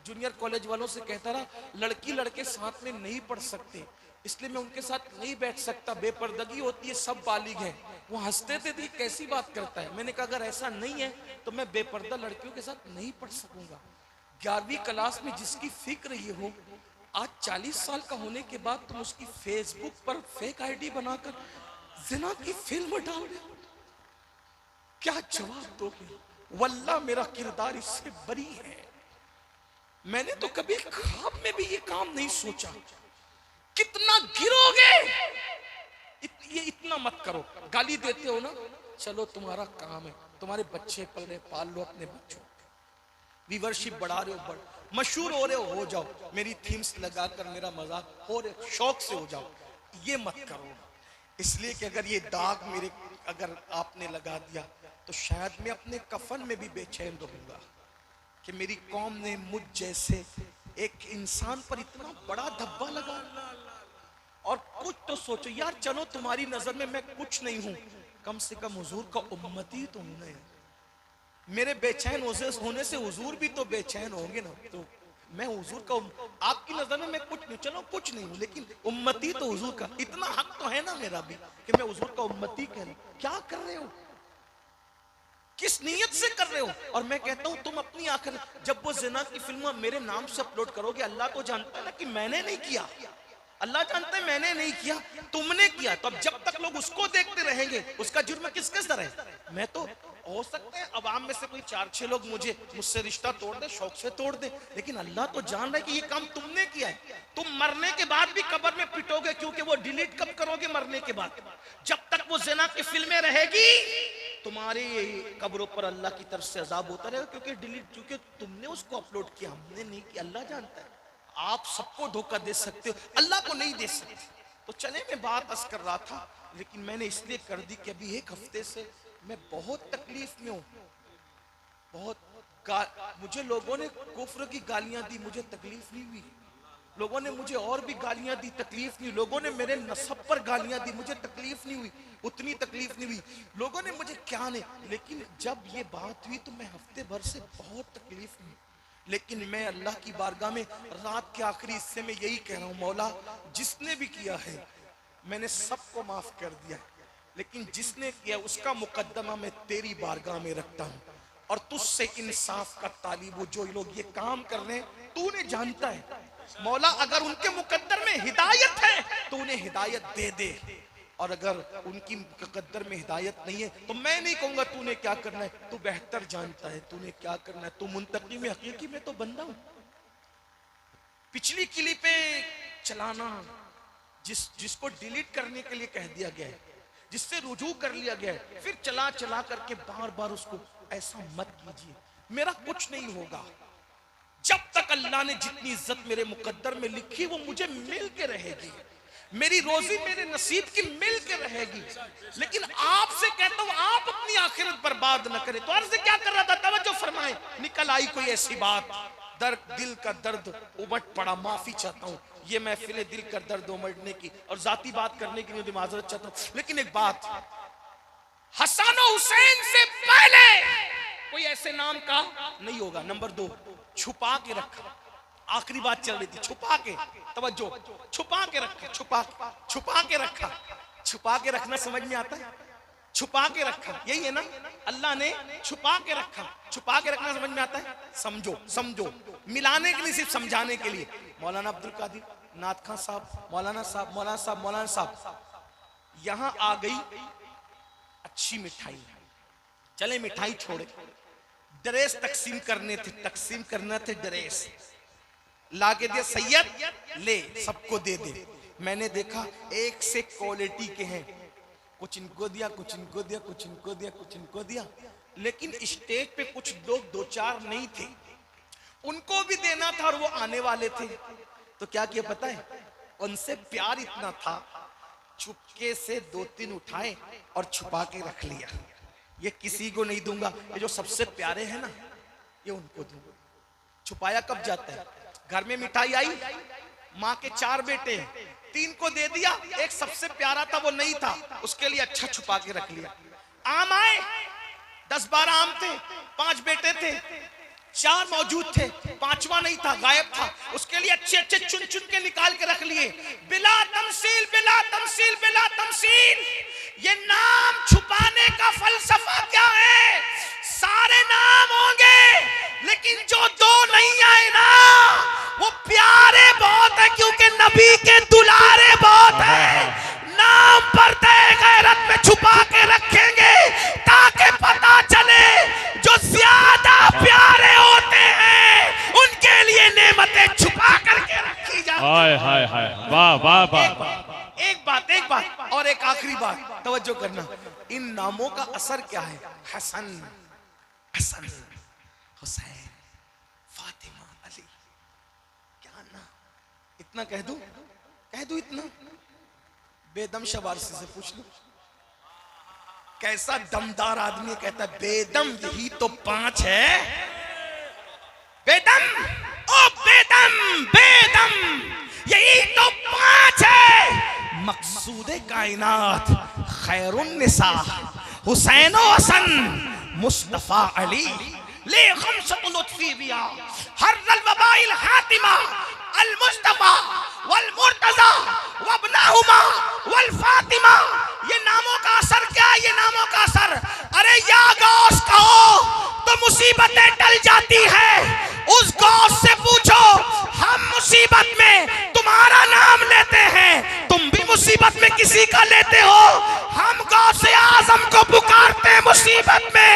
जूनियर कॉलेज वालों से कहता रहा, लड़की लड़के साथ में नहीं पढ़ सकते, इसलिए मैं उनके साथ नहीं बैठ सकता, बेपर्दगी होती है, सब बालिग हैं। वो हंसते थे, कैसी बात करता है। मैंने कहा अगर ऐसा नहीं है तो मैं बेपर्दा लड़कियों के साथ नहीं पढ़ सकूंगा। 11वीं क्लास में जिसकी फिक्र ये हो, आज 40 साल का होने के बाद तुम उसकी फेसबुक पर फेक आईडी बनाकर जिना की फिल्म डाल रहे हो, क्या जवाब दोगे? वल्लाह मेरा किरदार इससे बरी है। मैंने तो कभी ख्वाब में भी ये काम नहीं सोचा। कितना गिरोगे, ये इतना मत करो। गाली देते हो ना, चलो तुम्हारा काम है, तुम्हारे बच्चे पल रहे, पाल लो अपने बच्चों, व्यूअरशिप बढ़ा रहे हो, मशहूर हो रहे हो जाओ, मेरी थीम्स लगाकर मेरा मजाक हो रहे, शौक से हो जाओ। ये मत करो, इसलिए कि अगर ये दाग मेरे अगर आपने लगा दिया तो शायद मैं अपने कफन में भी बेचैन रहूंगा कि मेरी कौम ने मुझ जैसे एक इंसान पर इतना बड़ा धब्बा लगा। और कुछ तो सोचो यार, चलो तुम्हारी नजर में मैं कुछ नहीं हूं, कम से कम हुजूर का उम्मती तो हूं ना। मेरे बेचैन होने से हुजूर भी तो बेचैन होंगे ना। तो मैं हुजूर का आपकी नजर में मैं कुछ नहीं, चलो कुछ नहीं हूं, लेकिन उम्मती तो हुजूर का, इतना हक तो है ना मेरा भी कि मैं हुजूर का उम्मती कह रहा हूं। क्या कर रहे हो, किस नीयत से कर रहे हो? और मैं कहता हूं तुम अपनी आखिर जब वो जिना की फिल्म मेरे नाम से अपलोड करोगे, अल्लाह तो जानता है ना कि मैंने नहीं किया, अल्लाह जानता है मैंने नहीं किया, तुमने किया। तो अब जब तक लोग उसको देखते रहेंगे, उसका जुर्म किसके सर है? मैं तो हो सकता है अवाम में से कोई 4-6 लोग मुझसे रिश्ता तोड़ दे, शौक से तोड़ दे, लेकिन अल्लाह तो जान रहा है कि ये काम तुमने किया है। तुम मरने के बाद भी कब्र में पिटोगे, क्योंकि वो डिलीट कब करोगे? मरने के बाद। जब तक वो ज़िना की फिल्में रहेगी, तुम्हारी कब्रों पर अल्लाह की तरफ से अजाब होता रहेगा, क्योंकि तुमने उसको अपलोड किया, हमने नहीं किया। अल्लाह जानता है। आप सबको धोखा दे सकते हो, अल्लाह को नहीं दे सकते। तो चले, मैं बात अर्ज कर रहा था, लेकिन मैंने इसलिए कर दी कि अभी 1 हफ्ते से मैं बहुत तकलीफ में हूँ। मुझे लोगों ने कुफ्र की गालियां दी, मुझे तकलीफ नहीं हुई। लोगों ने मुझे और भी गालियां दी, तकलीफ नहीं। लोगों ने मेरे नसब पर गालियां दी, मुझे तकलीफ नहीं हुई, उतनी तकलीफ नहीं हुई। लोगों ने मुझे क्या नहीं, लेकिन जब ये बात हुई तो मैं हफ्ते भर से बहुत तकलीफ में। लेकिन मैं अल्लाह की बारगाह में रात के आखिरी हिस्से में यही कह रहा हूँ, मौला जिसने भी किया है मैंने सबको माफ कर दिया, लेकिन जिसने किया उसका मुकद्दमा मैं तेरी बारगाह में रखता हूँ, और तुझसे इंसाफ का तालिब हूँ। जो लोग ये काम कर रहे हैं तूने जानता है मौला, अगर उनके मुकद्दर में हिदायत है तो उन्हें हिदायत दे दे, और अगर उनकी मुकद्दर में हिदायत नहीं है तो मैं नहीं कहूंगा तूने क्या करना है, तू बेहतर जानता है तूने क्या करना है। तू मुंतकी में हकीकी में तो बंदा हूं। पिछली क्लिपें चलाना, जिसको डिलीट करने के लिए कह दिया गया है, जिससे रुजू कर लिया गया है, फिर चला चला करके बार बार उसको, ऐसा मत कीजिए। मेरा कुछ नहीं होगा जब तक अल्लाह ने जितनी इज्जत मेरे मुकद्दर में लिखी वो मुझे मिल के रहेगी, मेरी रोजी मेरे नसीब की मिल के रहेगी। लेकिन आपसे कहता हूं आप अपनी आखिरत बर्बाद न करें। तो अर्ज़ क्या कर रहा था, तवज्जो फरमाएं। निकल आई कोई ऐसी बात, दिल का दर्द उमड़ पड़ा, माफी चाहता हूं। ये महफिल दिल का दर्द उमड़ने की और जाती बात करने की माजरत चाहता हूं। लेकिन एक बात, हसन और हुसैन से पहले कोई ऐसे नाम का नहीं होगा। नंबर 2, छुपा के रखा। आखिरी बात चल रही थी, छुपा के, तवज्जो, छुपा के रखा, छुपा के रखा। छुपा के रखना समझ में आता है? छुपा के रखा, यही है ना? अल्लाह ने छुपा के रखा। छुपा के रखना समझ में आता है? समझो, मिलाने के लिए, सिर्फ समझाने के लिए। मौलाना अब्दुल कादिर, नाथ खान साहब, मौलाना साहब यहां आ गई अच्छी मिठाई। चले मिठाई छोड़े, ड्रेस तकसीम करना थे ड्रेस लाके दिया, सैयद ले सबको दे दे। मैंने देखा एक से क्वालिटी के हैं, कुछ इनको दिया, कुछ इनको दिया, कुछ इनको दिया, कुछ इनको दिया। लेकिन स्टेज पे कुछ लोग 2-4 नहीं थे, उनको भी देना था और वो आने वाले थे। तो क्या किया पता है? उनसे प्यार इतना था, चुपके से 2-3 उठाए और छुपा के रख लिया। ये किसी को नहीं दूंगा, ये जो सबसे प्यारे हैं ना, ये उनको दूंगा। छुपाया कब जाता है? घर में मिठाई आई, माँ के 4 बेटे हैं, 3 को दे दिया, एक सबसे प्यारा था वो नहीं था, उसके लिए अच्छा छुपा के रख लिया। आम आए, 10-12 आम थे, 5 बेटे थे, 4 मौजूद थे, 5वां नहीं था, गायब था, उसके लिए अच्छे चुन चुन के निकाल के रख लिए। बिला तमसील, बिला तमसील, बिला तमसील। ये नाम छुपाने का फलसफा क्या है? सारे नाम होंगे, लेकिन जो 2 नहीं आए ना, वो प्यारे बहुत है नबी के दुलारे बहुत है, नाम पर्दे गैरत में छुपा के रखेंगे ताकि पता चले जो ज्यादा प्यारे होते हैं उनके लिए नेमतें छुपा करके रखी जाती। हाय हाय हाय, वाह वाह वाह। एक बात और एक आखिरी बात तवज्जो करना, इन नामों का असर क्या है? हसन, हसन, हुसैन, फातिमा, अली, क्या ना इतना कह दूं इतना? बेदम शवारसी से पूछ लो, कैसा दमदार आदमी कहता है बेदम यही तो 5 है। बेदम, ओ बेदम, बेदम यही तो 5 है। मकसूदे कायनात खैरुन्निसा हुसैन व हसन मुस्तफा अली ले खमसतुन लुत्फी बिया हर्रल वबाइल हातिमा अल मुस्तफा वल मुर्तजा वबनाहुमा वल फातिमा। ये नामों का असर क्या है? ये नामों का असर, अरे या गौस कहो तो मुसीबतें टल जाती है। उस गौस से पूछो हम मुसीबत में तुम्हारा नाम लेते हैं, तुम भी मुसीबत में किसी का लेते हो। हम गौसे आजम को पुकारते हैं मुसीबत में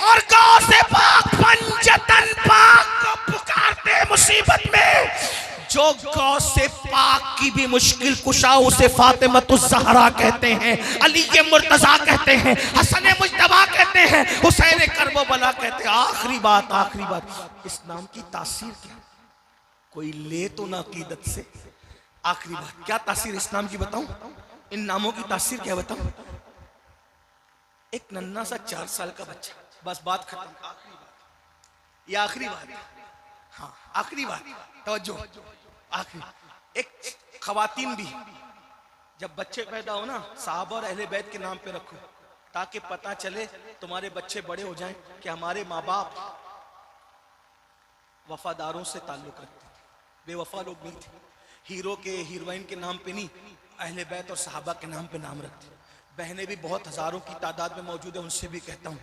और गौसे पाक पंजतन पाक को पुकारते हैं मुसीबत में। जो गौसे पाक की भी मुश्किल कुशा उसे फातिमतुज़ ज़हरा कहते हैं, अली के मुर्तज़ा कहते हैं, हसन मुज्तबा कहते हैं, हुसैन करबला कहते हैं। आखिरी बात, इस नाम की तासीर क्या? कोई ले तो ना अकीदत से। आखिरी बात, क्या तासीर इस नाम की बताऊं? इन नामों की तासीर क्या बताऊं? एक नन्ना सा 4 साल का बच्चा, बस बात खत्म। ये आखिरी बात, हाँ आखिरी बात, तवज्जो। आखिरी, एक खवातीन भी जब बच्चे पैदा हो ना, साहबा और अहले बैत के नाम पे रखो ताकि पता चले तुम्हारे बच्चे बड़े हो जाएं कि हमारे माँ बाप वफादारों से ताल्लुक रखते, बेवफा लोग नहीं थे। हीरो के हीरोइन के नाम पे नहीं, अहले बैत और सहाबा के नाम पे नाम रखते। बहनें भी बहुत हजारों की तादाद में मौजूद है, उनसे भी कहता हूँ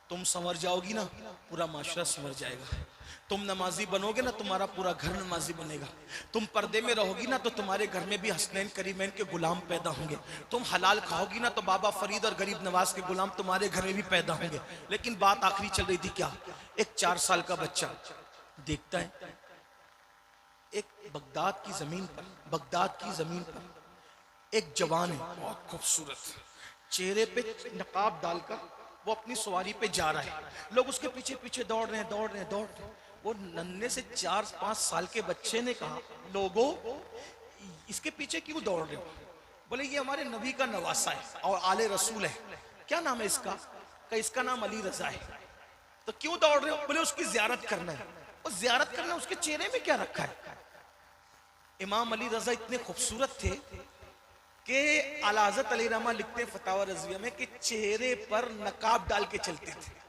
तुम संवर जाओगी ना पूरा माशरा संवर जाएगा। तुम नमाजी बनोगे ना तुम्हारा पूरा घर नमाजी बनेगा। तुम पर्दे में रहोगी ना तो तुम्हारे घर में भी हसनैन करीमैन के गुलाम पैदा होंगे। तुम हलाल खाओगी ना तो बाबा फरीद और गरीब नवाज के गुलाम तुम्हारे घर में भी पैदा होंगे। लेकिन बात आखिरी चल रही थी क्या? एक 4 साल का बच्चा देखता है एक बगदाद की जमीन पर एक जवान है, बहुत खूबसूरत, चेहरे पे नकाब डालकर वो अपनी सवारी पे जा रहा है। लोग उसके पीछे पीछे दौड़ रहे हैं। वो नन्हे से 4-5 साल के बच्चे ने कहा, लोगों इसके पीछे क्यों दौड़ रहे हो? बोले ये हमारे नबी का नवासा है और आले रसूल है। क्या नाम है इसका? का इसका नाम अली रजा है। तो क्यों दौड़ रहे हो? बोले उसकी ज़ियारत करना है। और ज़ियारत करना, उसके चेहरे में क्या रखा है? इमाम अली रजा इतने खूबसूरत थे कि आला हज़रत अली रहमा लिखते हैं फतावा रज़विया में कि चेहरे पर नकाब डाल के चलते थे।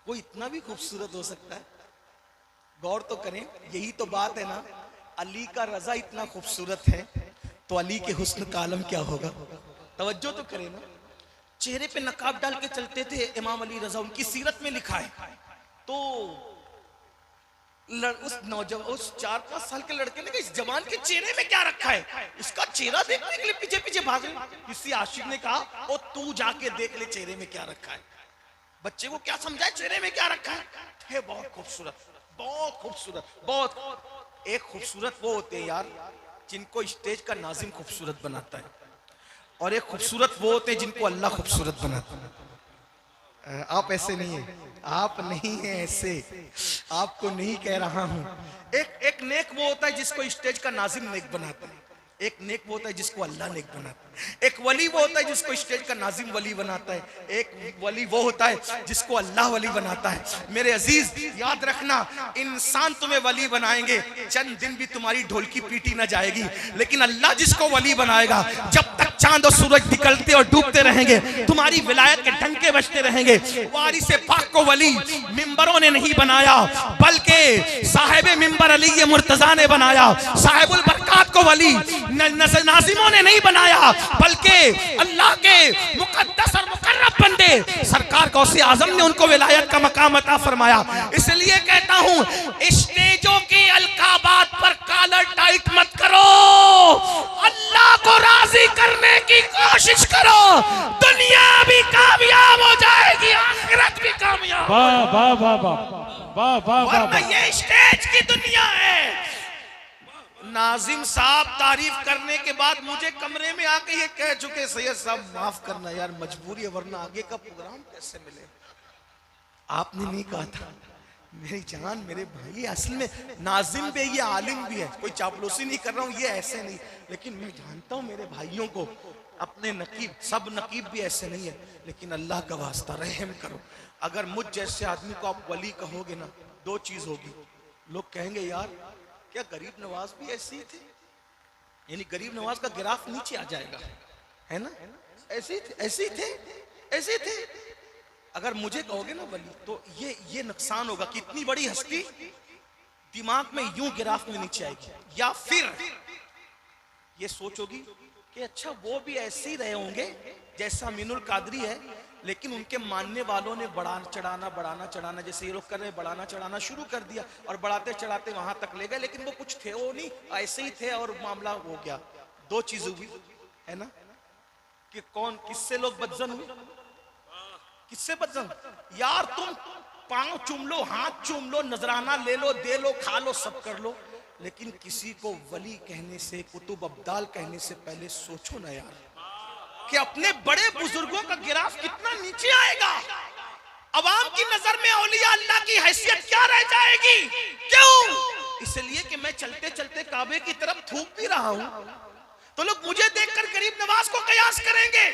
कोई इतना भी खूबसूरत हो सकता है? गौर तो करें, यही तो बात है ना। अली का रजा इतना खूबसूरत है तो अली के हुस्न का आलम क्या होगा? तवज्जो तो करें ना। चेहरे पे नकाब डाल के चलते थे इमाम अली रजा, उनकी सीरत में लिखा है। तो उस नौजवान, उस 4-5 साल के लड़के ने कहा इस जवान के चेहरे में क्या रखा है? इसका चेहरा देखने के लिए पीछे पीछे भागे। किसी आशिक ने कहा ओ तू जाके देख ले चेहरे में क्या रखा है। बच्चे को क्या समझाए चेहरे में क्या रखा है? बहुत खूबसूरत, बहुत खूबसूरत, बहुत। एक खूबसूरत वो होते हैं यार जिनको स्टेज का नाजिम खूबसूरत बनाता है, और एक खूबसूरत वो होते हैं जिनको अल्लाह खूबसूरत बनाता है। आप ऐसे नहीं है, आप नहीं है ऐसे, आपको नहीं कह रहा हूं। एक नेक वो होता है जिसको स्टेज का नाजिम नेक बनाता है। एक नेक वो होता है जिसको अल्लाह नेक बनाता है। एक वली वो होता है जिसको स्टेज का नाजिम वली बनाता है। एक वली वो होता है जिसको अल्लाह वली बनाता है। मेरे अजीज याद रखना, इंसान तुम्हें वली बनाएंगे, चंद दिन भी तुम्हारी ढोलकी पीटी ना जाएगी, लेकिन अल्लाह जिसको वली बनाएगा, जब तक चांद और सूरज निकलते और डूबते रहेंगे तुम्हारी विलायत के डंके बजते रहेंगे। वारिस पाक को वली मिंबरों ने नहीं बनाया, बल्कि साहिब मिंबर अली मुर्तजा ने बनाया। साहिबुल बरकात को वली नाजिमों ने नहीं बनाया, बल्कि अल्लाह के मुकद्दस और मुकर्रब बंदे सरकार गौसे आजम ने उनको विलायत का मकाम अता फरमाया। इसलिए कहता हूं स्टेजों की अलकाबात पर कॉलर टाइट मत करो, अल्लाह को राजी करने की कोशिश करो, दुनिया भी कामयाब हो जाएगी, आखिरत भी कामयाब। वाह वाह वाह वाह वाह वाह वाह वरना ये स्टेज की दुनिया है। नाजिम साहब तारीफ करने के बाद मुझे कमरे में आके ये कह चुके, सैयद साहब माफ करना यार, मजबूरी है, वरना आगे का प्रोग्राम कैसे मिले। आपने नहीं कहा था, मेरी जान मेरे भाई, असल में नाजिम भी ये आलिम भी है, कोई चापलूसी नहीं कर रहा हूँ, ये ऐसे नहीं, लेकिन मैं जानता हूँ मेरे भाइयों को, अपने नकीब, सब नकीब भी ऐसे नहीं है, लेकिन अल्लाह का वास्ता रहम करो। अगर मुझ जैसे आदमी को आप वली कहोगे ना, दो चीज होगी, लोग कहेंगे यार क्या गरीब नवाज भी ऐसे ही थे, यानी गरीब नवाज का गिराफ नीचे आ जाएगा, है ना, ऐसे ही थे, ऐसे ही थे, ऐसे ही थे। अगर मुझे कहोगे ना वली, तो ये नुकसान होगा कि इतनी बड़ी हस्ती दिमाग में यूं गिराफ में नीचे आएगी, या फिर ये सोचोगी कि अच्छा वो भी ऐसे ही रहे होंगे जैसा अमीनुल कादरी है, लेकिन उनके मानने वालों ने बढ़ाना चढ़ाना जैसे ये लोग कर रहे हैं, बढ़ाना चढ़ाना शुरू कर दिया और बढ़ाते चढ़ाते वहां तक ले गए, लेकिन वो कुछ थे वो नहीं, ऐसे ही थे और मामला हो गया। दो चीज हुई है ना, कि कौन किससे लोग बदजन हुए, किससे बदजन, यार तुम पांव चूम लो, हाथ चूम लो, नजराना ले लो, दे लो, खा लो, सब कर लो, लेकिन किसी को वली कहने से, कुतुब अब्दाल कहने से पहले सोचो ना यार कि अपने बड़े बुजुर्गों का गिराफ कितना नीचे आएगा। अवाम की नजर में औलिया अल्लाह की हैसियत क्या रह जाएगी? क्यों? इसलिए कि मैं चलते चलते काबे की तरफ थूक भी रहा हूं, तो लोग मुझे देखकर गरीब नवाज को कयास करेंगे।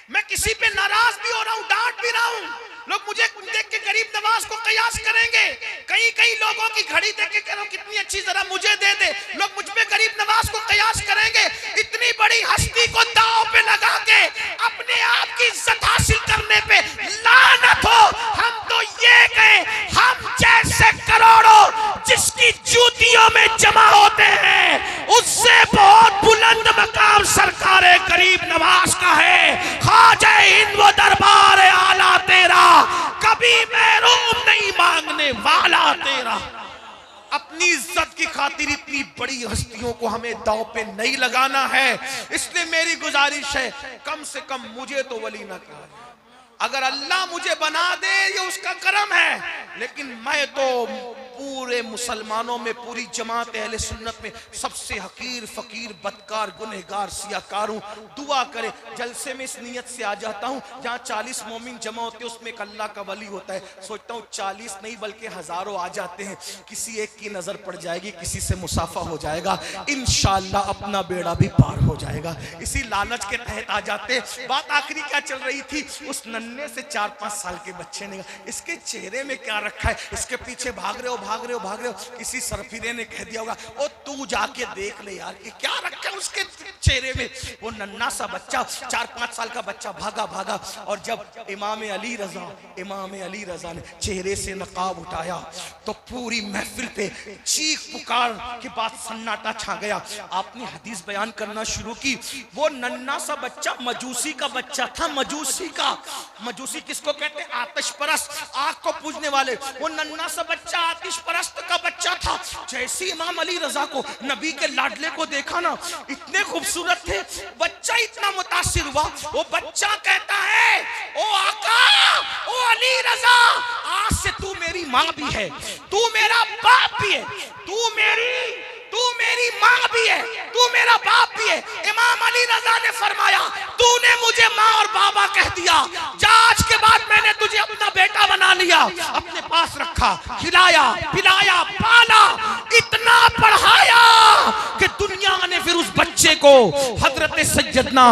मैं किसी पे नाराज भी हो रहा हूं, डांट भी रहा हूं, लोग मुझे देख के गरीब नवाज को कयास करेंगे। कई लोगों की घड़ी देख के कह रहा हूं कितनी अच्छी, जरा मुझे दे दे, लोग मुझ पे गरीब नवाज को कयास करेंगे। इतनी बड़ी हस्ती को दांव पे लगा के अपने आप की इज्जत हासिल करने पे लानत हो। हम तो ये गए, हम जैसे करोड़ों जिसकी जूतियों में जमा होते हैं, उससे बहुत बुलंद मकाम सरकारे गरीब नवाज का है। ख्वाजा हिंद वो दरबार आला तेरा, कभी महरूम नहीं मांगने वाला तेरा। अपनी इज्जत की खातिर इतनी बड़ी हस्तियों को हमें दांव पे नहीं लगाना है, इसलिए मेरी गुजारिश है कम से कम मुझे तो वली ना कहा। अगर अल्लाह मुझे बना दे ये उसका करम है, लेकिन मैं तो पूरे मुसलमानों में, पूरी जमात अहले सुन्नत में सबसे हकीर, फकीर, बदकार, गुनहगार, सियाकार हूं। दुआ करे जलसे में इस नियत से आ जाता हूं जहां 40 मोमिन जमा होते हैं, उसमें एक अल्लाह का वली होता है। सोचता हूं 40 नहीं बल्कि हजारों आ जाते हैं, किसी एक की नजर पड़ जाएगी, किसी से मुसाफा हो जाएगा, इंशाअल्लाह अपना बेड़ा भी पार हो जाएगा। इसी लालच के तहत आ जाते। बात आखिरी क्या चल रही थी, उस नन्हे से 4-5 साल के बच्चे ने, इसके चेहरे में क्या रखा है, इसके पीछे भाग रहे हो। किसी सरफिरे ने कह दिया होगा ओ तू जाके देख ले यार कि क्या रखा है उसके चेहरे में। वो नन्हा सा बच्चा, 4-5 साल का बच्चा भागा, और जब इमाम अली रजा ने चेहरे से नकाब उठाया तो पूरी महफिल पे चीख पुकार के बाद सन्नाटा छा गया। आपने हदीस बयान करना शुरू की। वो नन्हा सा बच्चा मजूसी का बच्चा था, मजूसी किसको कहते हैं? आतिश परस्त, आग को पूजने वाले। वो नन्हा सा बच्चा आतिश परस्त का बच्चा था। जैसे इमाम अली रजा को, नबी के लाडले को देखा ना, इतने खूबसूरत थे, बच्चा इतना मुतासिर हुआ। वो बच्चा कहता है ओ आका, ओ अली रजा, आज से तू मेरी माँ भी है, तू मेरा बाप भी है, तू मेरी माँ भी है, तू मेरा बाप भी है। इमाम अली रजा ने फरमाया तूने मुझे माँ और बाबा कह दिया, आज के बाद मैंने तुझे अपना बेटा बना लिया, अपने पास रखा, खिलाया पिलाया पाला, इतना पढ़ाया कि दुनिया ने फिर उस बच्चे को हजरत सैयदना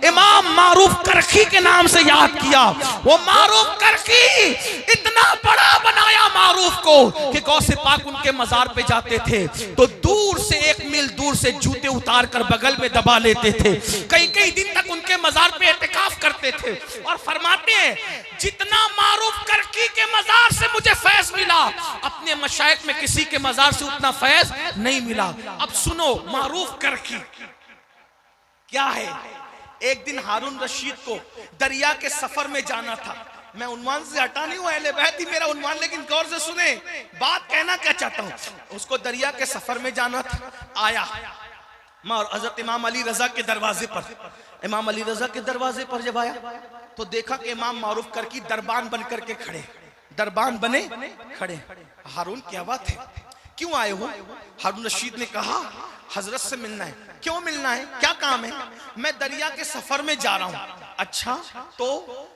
इमाम मारूफ करखी के नाम से याद किया। वो मारूफ करखी इतना बड़ा बनाया मारूफ को कि गौसे पाक उनके मजार पे जाते थे तो दूर से 1 मील दूर से जूते उतार कर बगल में दबा लेते थे। कई दिन तक उनके मजार पे एतिकाफ करते थे और फरमाते हैं जितना मारूफ करकी के मजार से मुझे फैज मिला, अपने मशाइख में किसी के मजार से उतना फैज नहीं मिला। अब सुनो मारूफ करकी क्या है। एक दिन हारून रशीद को दरिया के सफर में जाना था, मैं उन्वान से हटा नहीं हूं, अहले बैत ही मेरा उन्वान, लेकिन गौर से सुने बात कहना क्या चाहता हूं। उसको दरिया के सफर में जाना था, आया और हजरत इमाम अली रजा के दरवाजे पर, इमाम अली रजा के दरवाजे पर जब आया तो देखा कि इमाम मारूफ करकी दरबान बन करके खड़े, दरबान बने खड़े। हारून क्या बात है, क्यों आए हो? हारून रशीद ने कहा हजरत से मिलना है। क्यों मिलना है, क्या काम है? मैं दरिया के सफर में जा रहा हूं। अच्छा, तो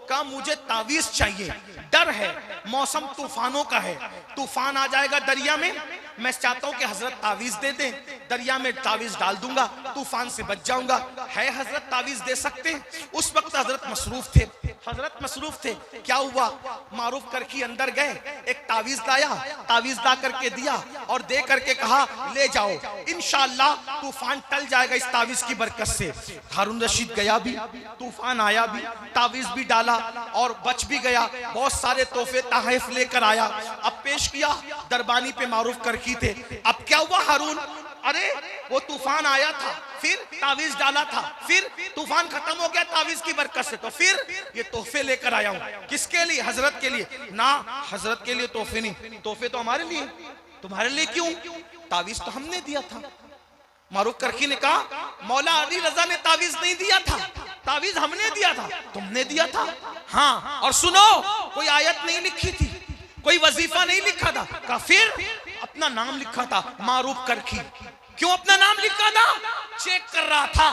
कहा मुझे तावीज चाहिए, डर है, मौसम तूफानों का है, तूफान आ जाएगा दरिया में, मैं चाहता हूं कि हजरत तावीज दे दें, दरिया में तावीज डाल दूंगा, तूफान से बच जाऊंगा। है हजरत तावीज दे सकते हैं? उस वक्त हजरत मसरूफ थे, हजरत मसरूफ थे। क्या हुआ, मारूफ करके अंदर गए, एक तावीज लाया, तावीज ला करके दिया और दे करके कहा ले जाओ, इंशाअल्लाह तूफान टल जाएगा इस तावीज की बरकत से। हारून रशीद गया भी, तूफान आया भी, तावीज भी डाला और बच भी गया। बहुत सारे तोहफे तहफ लेकर आया, अब पेश किया, दरबानी पे मारूफ करकी थे। अब क्या हुआ हारून, अरे वो तूफान आया था, फिर तावीज डाला था, फिर तूफान खत्म हो गया तावीज की बरकत से, तो फिर ये तोहफे लेकर आया हूं। किसके लिए? हजरत के लिए। ना, हजरत के लिए तोहफे नहीं, तोहफे तो हमारे लिए। तुम्हारे लिए क्यों? तावीज तो हमने दिया था। मारूफ करकी ने कहा मौला अली रजा ने तावीज नहीं दिया था, तावीज हमने दिया था। तुमने दिया था? हाँ। और सुनो, कोई आयत नहीं लिखी थी, कोई वजीफा नहीं लिखा था। कहा फिर अपना नाम लिखा था मारूफ करकी। क्यों अपना नाम लिखा था? चेक कर रहा था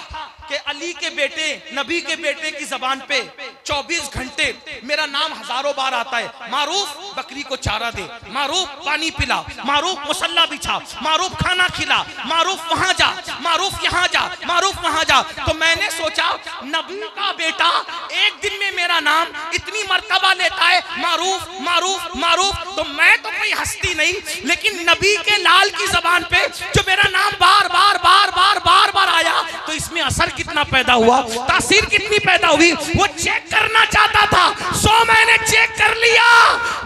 कि अली के बेटे, नबी के बेटे की जबान पे 24 घंटे मेरा नाम हजारों बार आता है। मारूफ बकरी को चारा दे, मारूफ पानी पिला, मारूफ मुसल्ला बिछा, मारूफ खाना खिला, मारूफ वहां जा, मारूफ यहाँ जा, मारूफ वहां जा। तो मैंने सोचा नबी का बेटा एक दिन में मेरा नाम इतनी मर्तबा लेता है, मारूफ मारूफ मारूफ, तो मैं तो कोई हस्ती नहीं, लेकिन नबी के लाल की जबान पे जो मेरा नाम बार बार बार बार बार बार आया, तो इसमें असर कितना पैदा हुआ, तासीर कितनी पैदा हुई, वो चेक करना चाहता था। सो मैंने चेक कर लिया,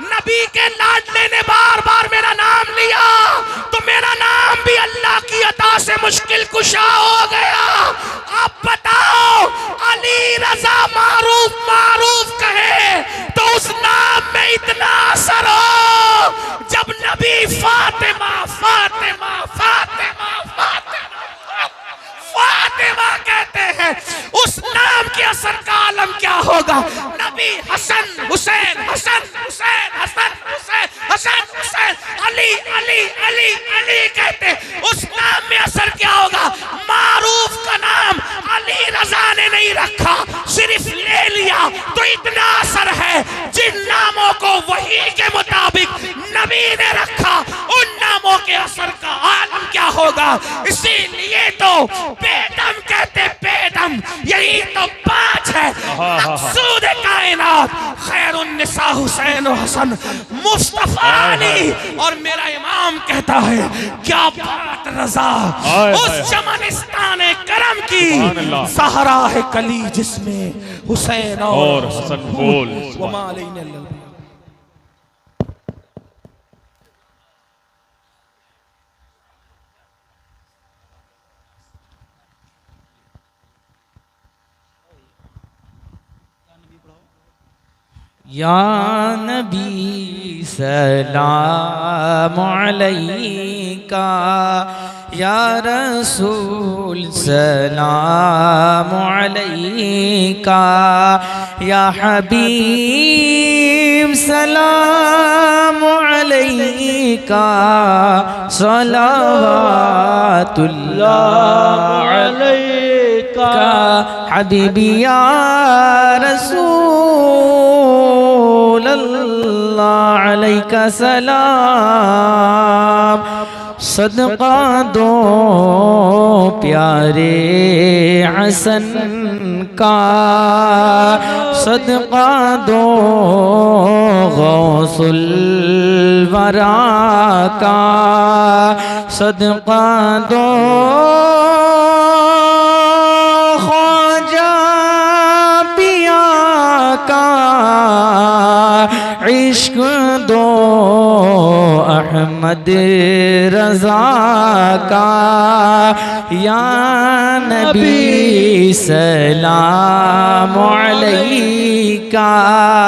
नबी के लाडले ने बार बार मेरा नाम लिया, तो मेरा नाम भी अल्लाह की अता से मुश्किल कुशा हो गया। अब बताओ, अली रजा मारूफ मारूफ कहे तो उस नाम में इतना असर हो, जब नबी फातिमा फातिमा फातिमा फातिमा फातिमा कहते हैं, उस नाम के असर का आलम क्या होगा। नबी हसन हुसैन, हसन हुसैन, हसन हुसैन, हसन हुसैन, अली अली अली अली कहते, उस नाम में असर क्या होगा। मारूफ का नाम अली रजा ने नहीं रखा, सिर्फ ले लिया, तो इतना असर है। जिन नामों को वही के मुताबिक नबी ने रखा, उन नामों के असर का आलम क्या होगा। इसीलिए तो बेदम कहते, बेदम यही तो पांच है मकसूद कायनात, खैरुन निसा हुसैन हसन मुस्तफा अली। और मेरा इमाम कहता है क्या बात रजा, उस चमनिस्तान करम की सहरा है कली, जिसमें हुसैन और हसन बोल। या नबी सलाम अलैका, या रसूल सलाम अलैका, या हबीब सलाम अलैका, सलावतुल्लाह अलैका, हबीबी या रसूल अल्लाह अलैका सलाम। सदका दो प्यारे हसन का, सदका दो गौसुल वरा का, सदका दो ख्वाजा पिया का, इश्क दो अहमद रजा का, या नबी सलाम अलैका।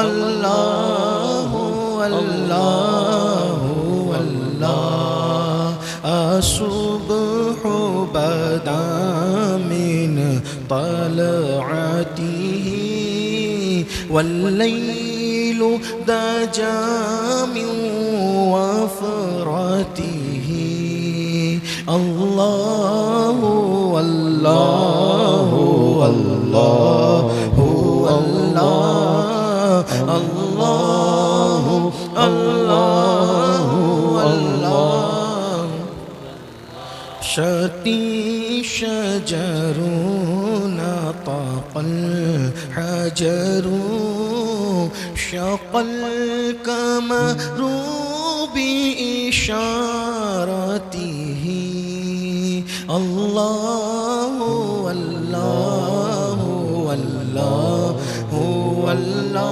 अल्लाह अल्लाह अल्लाह असुबह बदा मिन तलअतिही वल्लैल दजा मिन वफ़रतिही अल्लाह अल्लाह अल्लाह अल्लाह अल्लाह अल्लाह अल्लाह शती शजरून ताक़ल हजरू शक़ल कमरू बिइशारतिही अल्लाह अल्लाह अल्लाह अल्लाह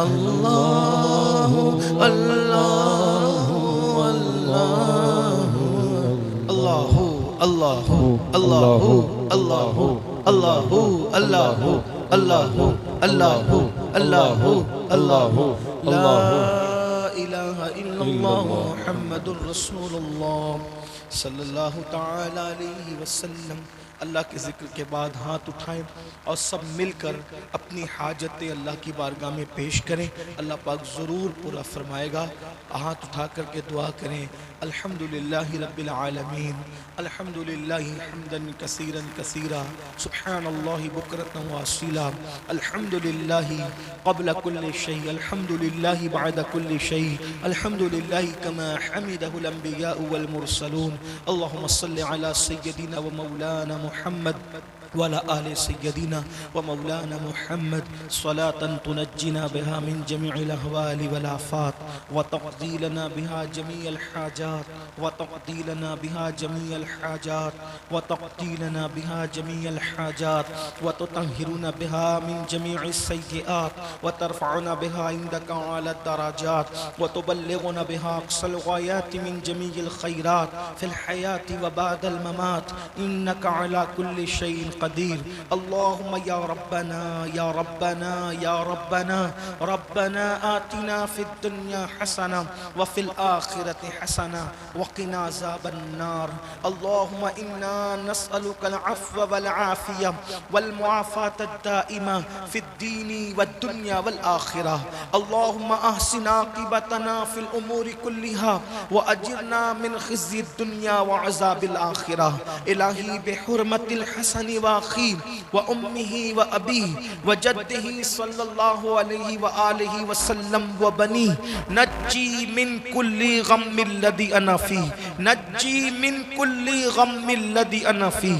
अल्लाह अल्लाह अल्लाह अल्लाह अल्लाह अल्लाह अल्लाह अल्लाह अल्लाह अल्लाह अल्लाह अल्लाह ला इलाहा इल्लल्लाह मुहम्मदुर रसूलुल्लाह सल्लल्लाहु तआला अलैहि वसल्लम। अल्लाह के ज़िक्र के बाद हाथ उठाएं और सब मिलकर अपनी हाजतें अल्लाह की बारगाह में पेश करें। अल्लाह पाक ज़रूर पूरा फरमाएगा। हाथ उठा करके दुआ करें। अल्हम्दुलिल्लाहि रब्बिल आलमीन अल्हम्दुलिल्लाहि हम्दन कसीरन कसीरा सुब्हानल्लाहि बुकरतन व असीला अल्हम्दुलिल्लाहि क़ब्ल कुल्लि शै अल्हम्दुलिल्लाहि बअद कुल्लि शै अल्हम्दुलिल्लाहि कमा हमिदहुल अंबिया वल मुरसलून। अल्लाहुम्मा सल्लि अला सय्यदिना व मौलाना मुहम्मद वाला आले सय्यदिना व मौलाना मुहम्मद सलातन तुनज्जिना बिहा मिन जमीइल अहवालि वल आफात व तक़दी लना बिहा जमीअल हाजात व तक़दी लना बिहा जमीअल हाजात व तक़दी लना बिहा जमीअल हाजात व तुतहिरुना बिहा मिन जमीइस सय्यिआत व तरफ़उना बिहा इंदका अला दराजात व तुबल्लिगुना बिहा अक़सल गायात मिन जमीइल खैरात फिल हयाति व बादल ममात इन्नका अला कुल्लि शैइन क़दीर। अल्लाहुम्मा या रब्बना या रब्बना या रब्बना रब्बना आतिना फिद दुनिया हसना व फिल आखिरति हसना व क़िना अज़ाबन नार। अल्लाहुम्मा इन्ना नस्अलुकल अफ़्व वल आफ़िया वल मुआफ़ात अद-दाइमा फिद दीनी वद दुनिया वल आखिरा। अल्लाहुम्मा अहसिन आक़िबतना फिल उमूरि कुल्लिहा व अजिरना मिन ख़िज़्यि दुनिया व अज़ाबिल आखिरा। इलाही बिहुर्मतिल हसन व अखी व उम्मिही व अबी व जद्दिही सल्लल्लाहु अलैहि व आलिहि वसल्लम व बनी नज्जी मिन कुल्ली गम्मिल लदी अना फी नज्जी मिन कुल्ली गम्मिल लदी अना फी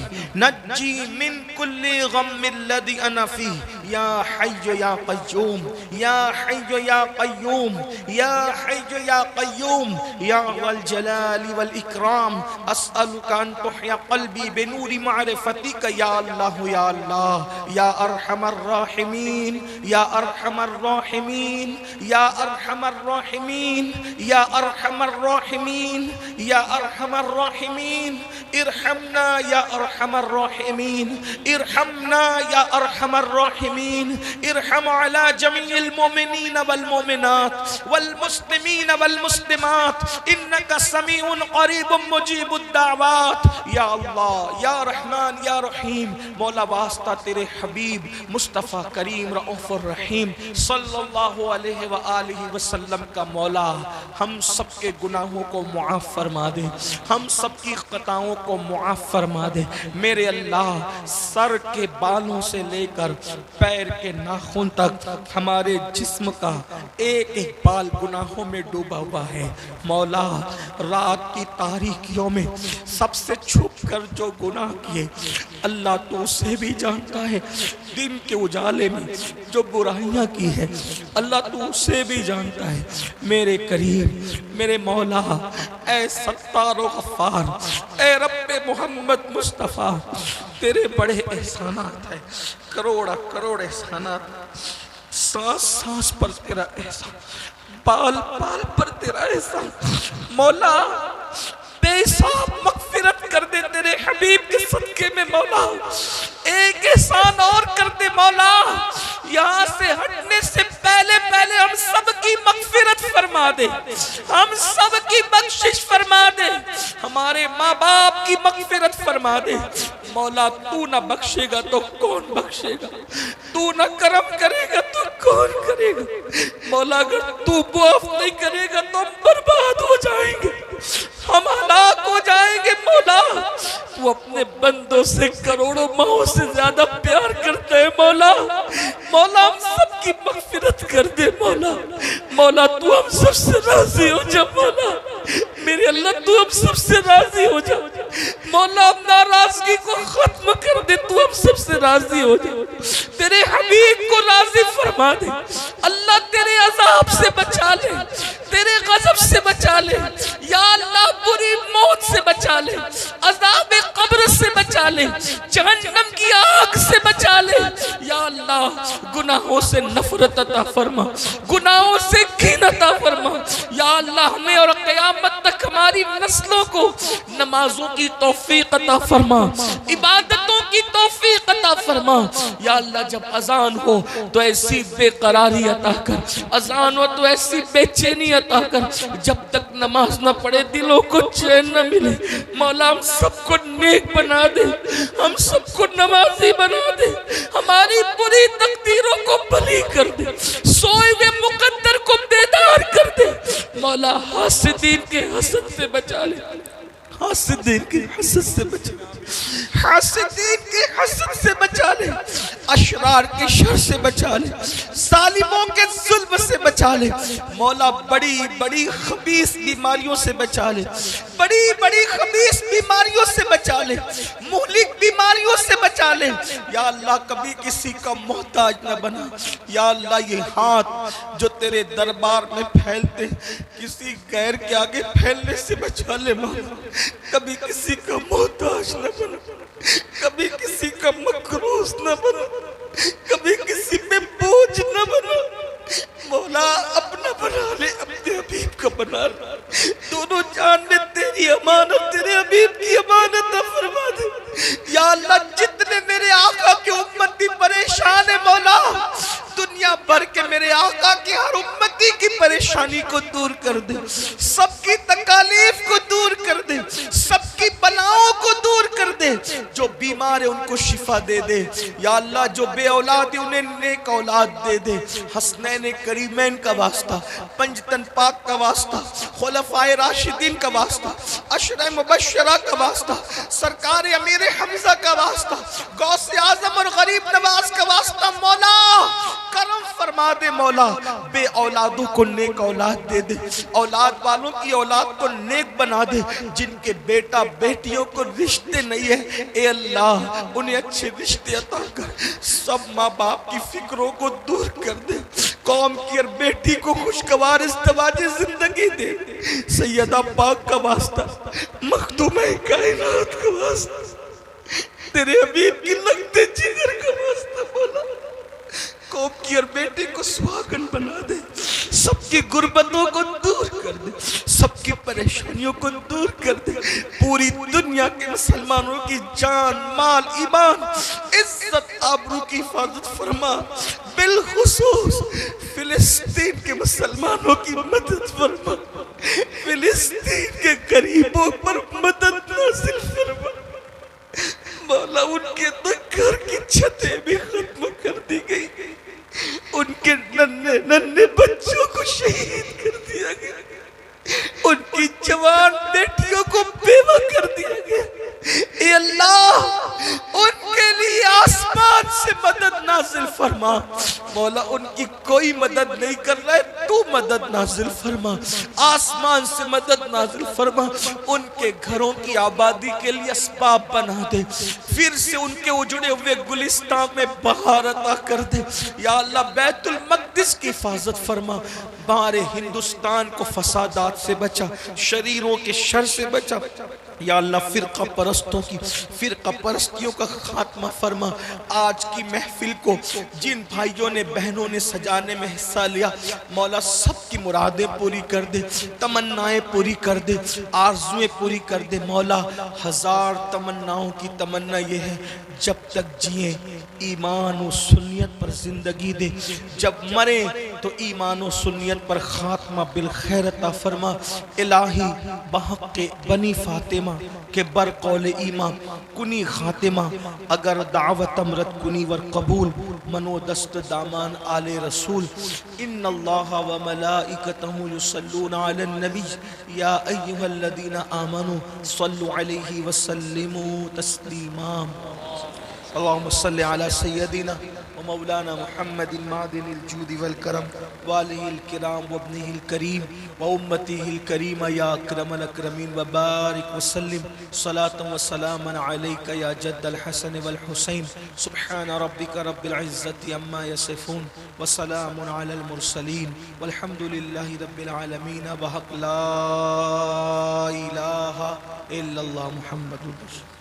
नज्जी मिन कुल्ली गम्मिल लदी अना फी या हय्य या क़य्यूम या हय्य या क़य्यूम या हय्य या क़य्यूम या वल जलाली वल इकराम अस्अलुका अन तुहया क़ल्बी बिनूरि मारिफतिका या अल्लाह या अल्लाह या अरहमर राहिमीन या अरहमर राहिमीन या अरहमर राहिमीन या अरहमर राहिमीन या अरहमर राहिमीन इरहमना या अरहमर राहिमीन इरहमना या अरहमर राहिमीन इरहम अला जमीइल मोमिनीन वल मोमिनात वल मुस्लिमीन वल मुस्लिमात इन्नका समीउन क़रीबुम मुजीबुद दावात। या अल्लाह या रहमान या रहीम मौला वास्ता तेरे हबीब मुस्तफ़ा करीम रऊफ़ुर रहीम सल्लल्लाहु अलैहि व आलिहि वसल्लम का मौला हम सब के गुनाहों को मुआफ़ फरमा दे, हम सब की ख़ताओं को मुआफ़ फरमा दे। मेरे अल्लाह सर के बालों से लेकर पैर के नाखून तक हमारे जिस्म का एक एक बाल गुनाहों में डूबा हुआ है। मौला रात की तारीकियों में सबसे छुप कर जो गुनाह किए अल्लाह तो उसे भी जानता है, दिन के उजाले में जो बुराइयां की है अल्लाह तो उसे भी जानता है। मेरे करीम मेरे मौला ए सत्तार व गफ्फार ए रब्बे मोहम्मद मुस्तफ़ा तेरे बड़े एहसानात है, करोड़ करोड़ एहसानात। सांस सांस पर तेरा एहसान, पाल पाल पर तेरा एहसान। मौला बेहिसाब मग़फ़िरत कर दे तेरे हबीब के सदक़े में मौला। एक एहसान और कर दे मौला, यहाँ से हटने से की मगफिरत फरमा दे, हम सब की बख्शिश फरमा दे, हमारे माँ बाप की मगफिरत फरमा दे। मौला तू ना बख्शेगा तो कौन बख्शेगा, तू ना करम करेगा तो कौन करेगा। मौला अगर तू माफ नहीं करेगा तो हम बर्बाद हो जाएंगे, हम हलाक हो जाएंगे। मौला तू अपने बंदों से करोड़ों माओं से ज्यादा प्यार करता है। मौला मौला हम सबकी मगफिरत कर दे। मौला मौला तू हम सबसे राजी हो जा। मौला मेरे अल्लाह तू हम सबसे राजी हो जा। मौला नाराजगी को खत्म कर दे, तू हम सबसे राजी हो जा। तेरे हबीब को राजी फरमा दे। अल्लाह तेरे अजाब से बचा ले, तेरे गजब से बचा ले। या अल्लाह बुरी मौत से बचा ले, अजाब कब्र से बचा ले, जहन्नम की आग से बचा ले। या अल्लाह गुनाहों से नफरत अता फरमा, गुनाहों से घिन अता फरमा। या अल्लाह हमें और क़यामत तक हमारी नस्लों को नमाजों की तौफीक अता फरमा, इबादतों की तौफीक अता फरमा। या अल्लाह जब अजान हो तो ऐसी बेकरारी अता कर, अजान हो तो ऐसी बेचैनी अता कर, जब तक नमाज न पढ़े दिलों को चैन न मिले। मौला हम सबको नेक बना दे, हम सबको नमाजी बना दे, हमारी बुरी तकदीरों को भली कर दे, सोए हुए मुकद्दर को बेदार कर दे। मौला हासिदीन के हसद से बचा ले, हासिदीन के हसद से बचा ले, हासिदीन के हसद से बचा ले, अशरार के शर से बचा ले, सालिमों के जुल्म से बचा ले। मौला बड़ी बड़ी खबीस बीमारियों से बचा ले, बड़ी बड़ी खबीस बीमारियों से बचा ले, मुहलिक बीमारियों से बचा ले। या अल्लाह कभी किसी का मोहताज न बना। या अल्लाह ये हाथ जो तेरे दरबार में फैलते किसी गैर के आगे फैलने से बचा ले। मौला कभी किसी का मोहताज न बना, कभी किसी का मकरूज न बना, कभी किसी पे बोझ न बना। मौला अपना बना ले, अपने हबीब का बना ले। दोनों जान में तेरी अमानत, तेरे हबीब की अमानत फरमा दे। या अल्लाह जितने मेरे आका के उम्मती परेशान है मौला, दुनिया भर के मेरे आका की हर उम्मती की परेशानी को दूर कर दे, सबकी तकालीफ को दूर कर दे, सबकी बलाओं को दूर कर दे। जो बीमार है उनको शिफा दे दे। या अल्लाह जो बे औलाद है उन्हें नेक औलाद दे दे। हसनैन करीमैन का वास्ता, पंजतन पाक का वास्ता, खुलफाए राशिदीन का वास्ता, अशरा मुबश्शरा का वास्ता, सरकार अमीर हमजा का वास्ता, गौसे आजम और गरीब नवाज का वास्ता। मौला करम फरमा दे। मौला बे औलादों को नेक औलाद दे दे, औलाद वालों की औलाद को नेक बना दे। जिनके बेटा बेटियों को रिश्ते नहीं है, ए अल्लाह उन्हें अच्छे रिश्ते अता कर। सब माँ बाप की फिक्रों को दूर कर दे। कौम की हर बेटी को खुशगवार इस्तवाजे जिंदगी दे। सैयदा पाक का वास्ता, मखदूम कायनात का वास्ता, तेरे हबीब की लगते जिगर का वास्ता। बोला कौम की हर बेटी को सुहागन बना दे, सबकी गुर्बतों को दूर कर दे, सबकी परेशानियों को दूर कर दे। पूरी दुनिया के मुसलमानों की जान माल ईमान इज्जत आबरू की हिफाजत फरमा। बिलखुसूस फिलिस्तीन के मुसलमानों की मदद फरमा, फिलिस्तीन के गरीबों पर मदद नाज़िल फरमा। मौला उनके तो घर की छतें भी खत्म कर दी गई, उनके नन्हे नन्हे बच्चों को शहीद कर दिया गया, उनकी जवान बेटियों को बेवा कर दिया गया। ए अल्लाह उनके लिए आसमान से मदद नाजिल फरमा। मौला उनकी कोई मदद नहीं कर रहा है, तू मदद नाजिल फरमा, आसमान से मदद नाजिल फरमा। उनके घरों की आबादी के लिए असबाब बना दे, फिर से उनके उजड़े हुए गुलिस्तान में बहार अता कर दे। या अल्लाह बैतुल मक़दिस की हिफाजत फरमा, बारे हिंदुस्तान को फसादात से बचा, शरीरों के शर से बचा। या अल्लाह फिरका परस्तों की फिरका परस्तियों का खात्मा फरमा। आज की महफिल को जिन भाइयों ने बहनों ने सजाने में हिस्सा लिया, मौला सबकी मुरादें पूरी कर दे, तमन्नाएं पूरी कर दे, आरजुएं पूरी कर दे। मौला हजार तमन्नाओं की तमन्ना ये है, जब तक जिए ईमान और सुन्नियत पर जिंदगी दे, जब मरे तो ईमान व सुन्नियत पर खात्मा बिल खैर अता फरमा। इलाही बहक के बनी फातिमा के बर कौले ईमान कुनी खातिमा अगर दावत अमरत कुनी वर कबूल मनोदस्त दामान आले रसूल। इन्नल्लाह व मलाइकतहु युसल्लूना अलन नबी या अय्युहल्लज़ीना आमनू सल्लु अलैहि व सल्लिमू तस्लीमा। अल्लाहुम्मा सल्लि अला सय्यदिना व मौलाना मुहम्मदिन मादिनिल जूदि वल करम व आलिहिल किराम व इब्निहिल करीम व उम्मतिहिल करीमा या अकरमल अकरमीन व बारिक व सल्लिम सलातन व सलामन अलैका या जद्दल हसन वल हुसैन। सुब्हान रब्बिका रब्बिल इज्जति अम्मा यसिफून व सलामुन अलल मुरसलीन वल्हम्दुलिल्लाहि रब्बिल आलमीन। बहक ला इलाहा इल्लल्लाह मुहम्मदुर रसूलुल्लाह।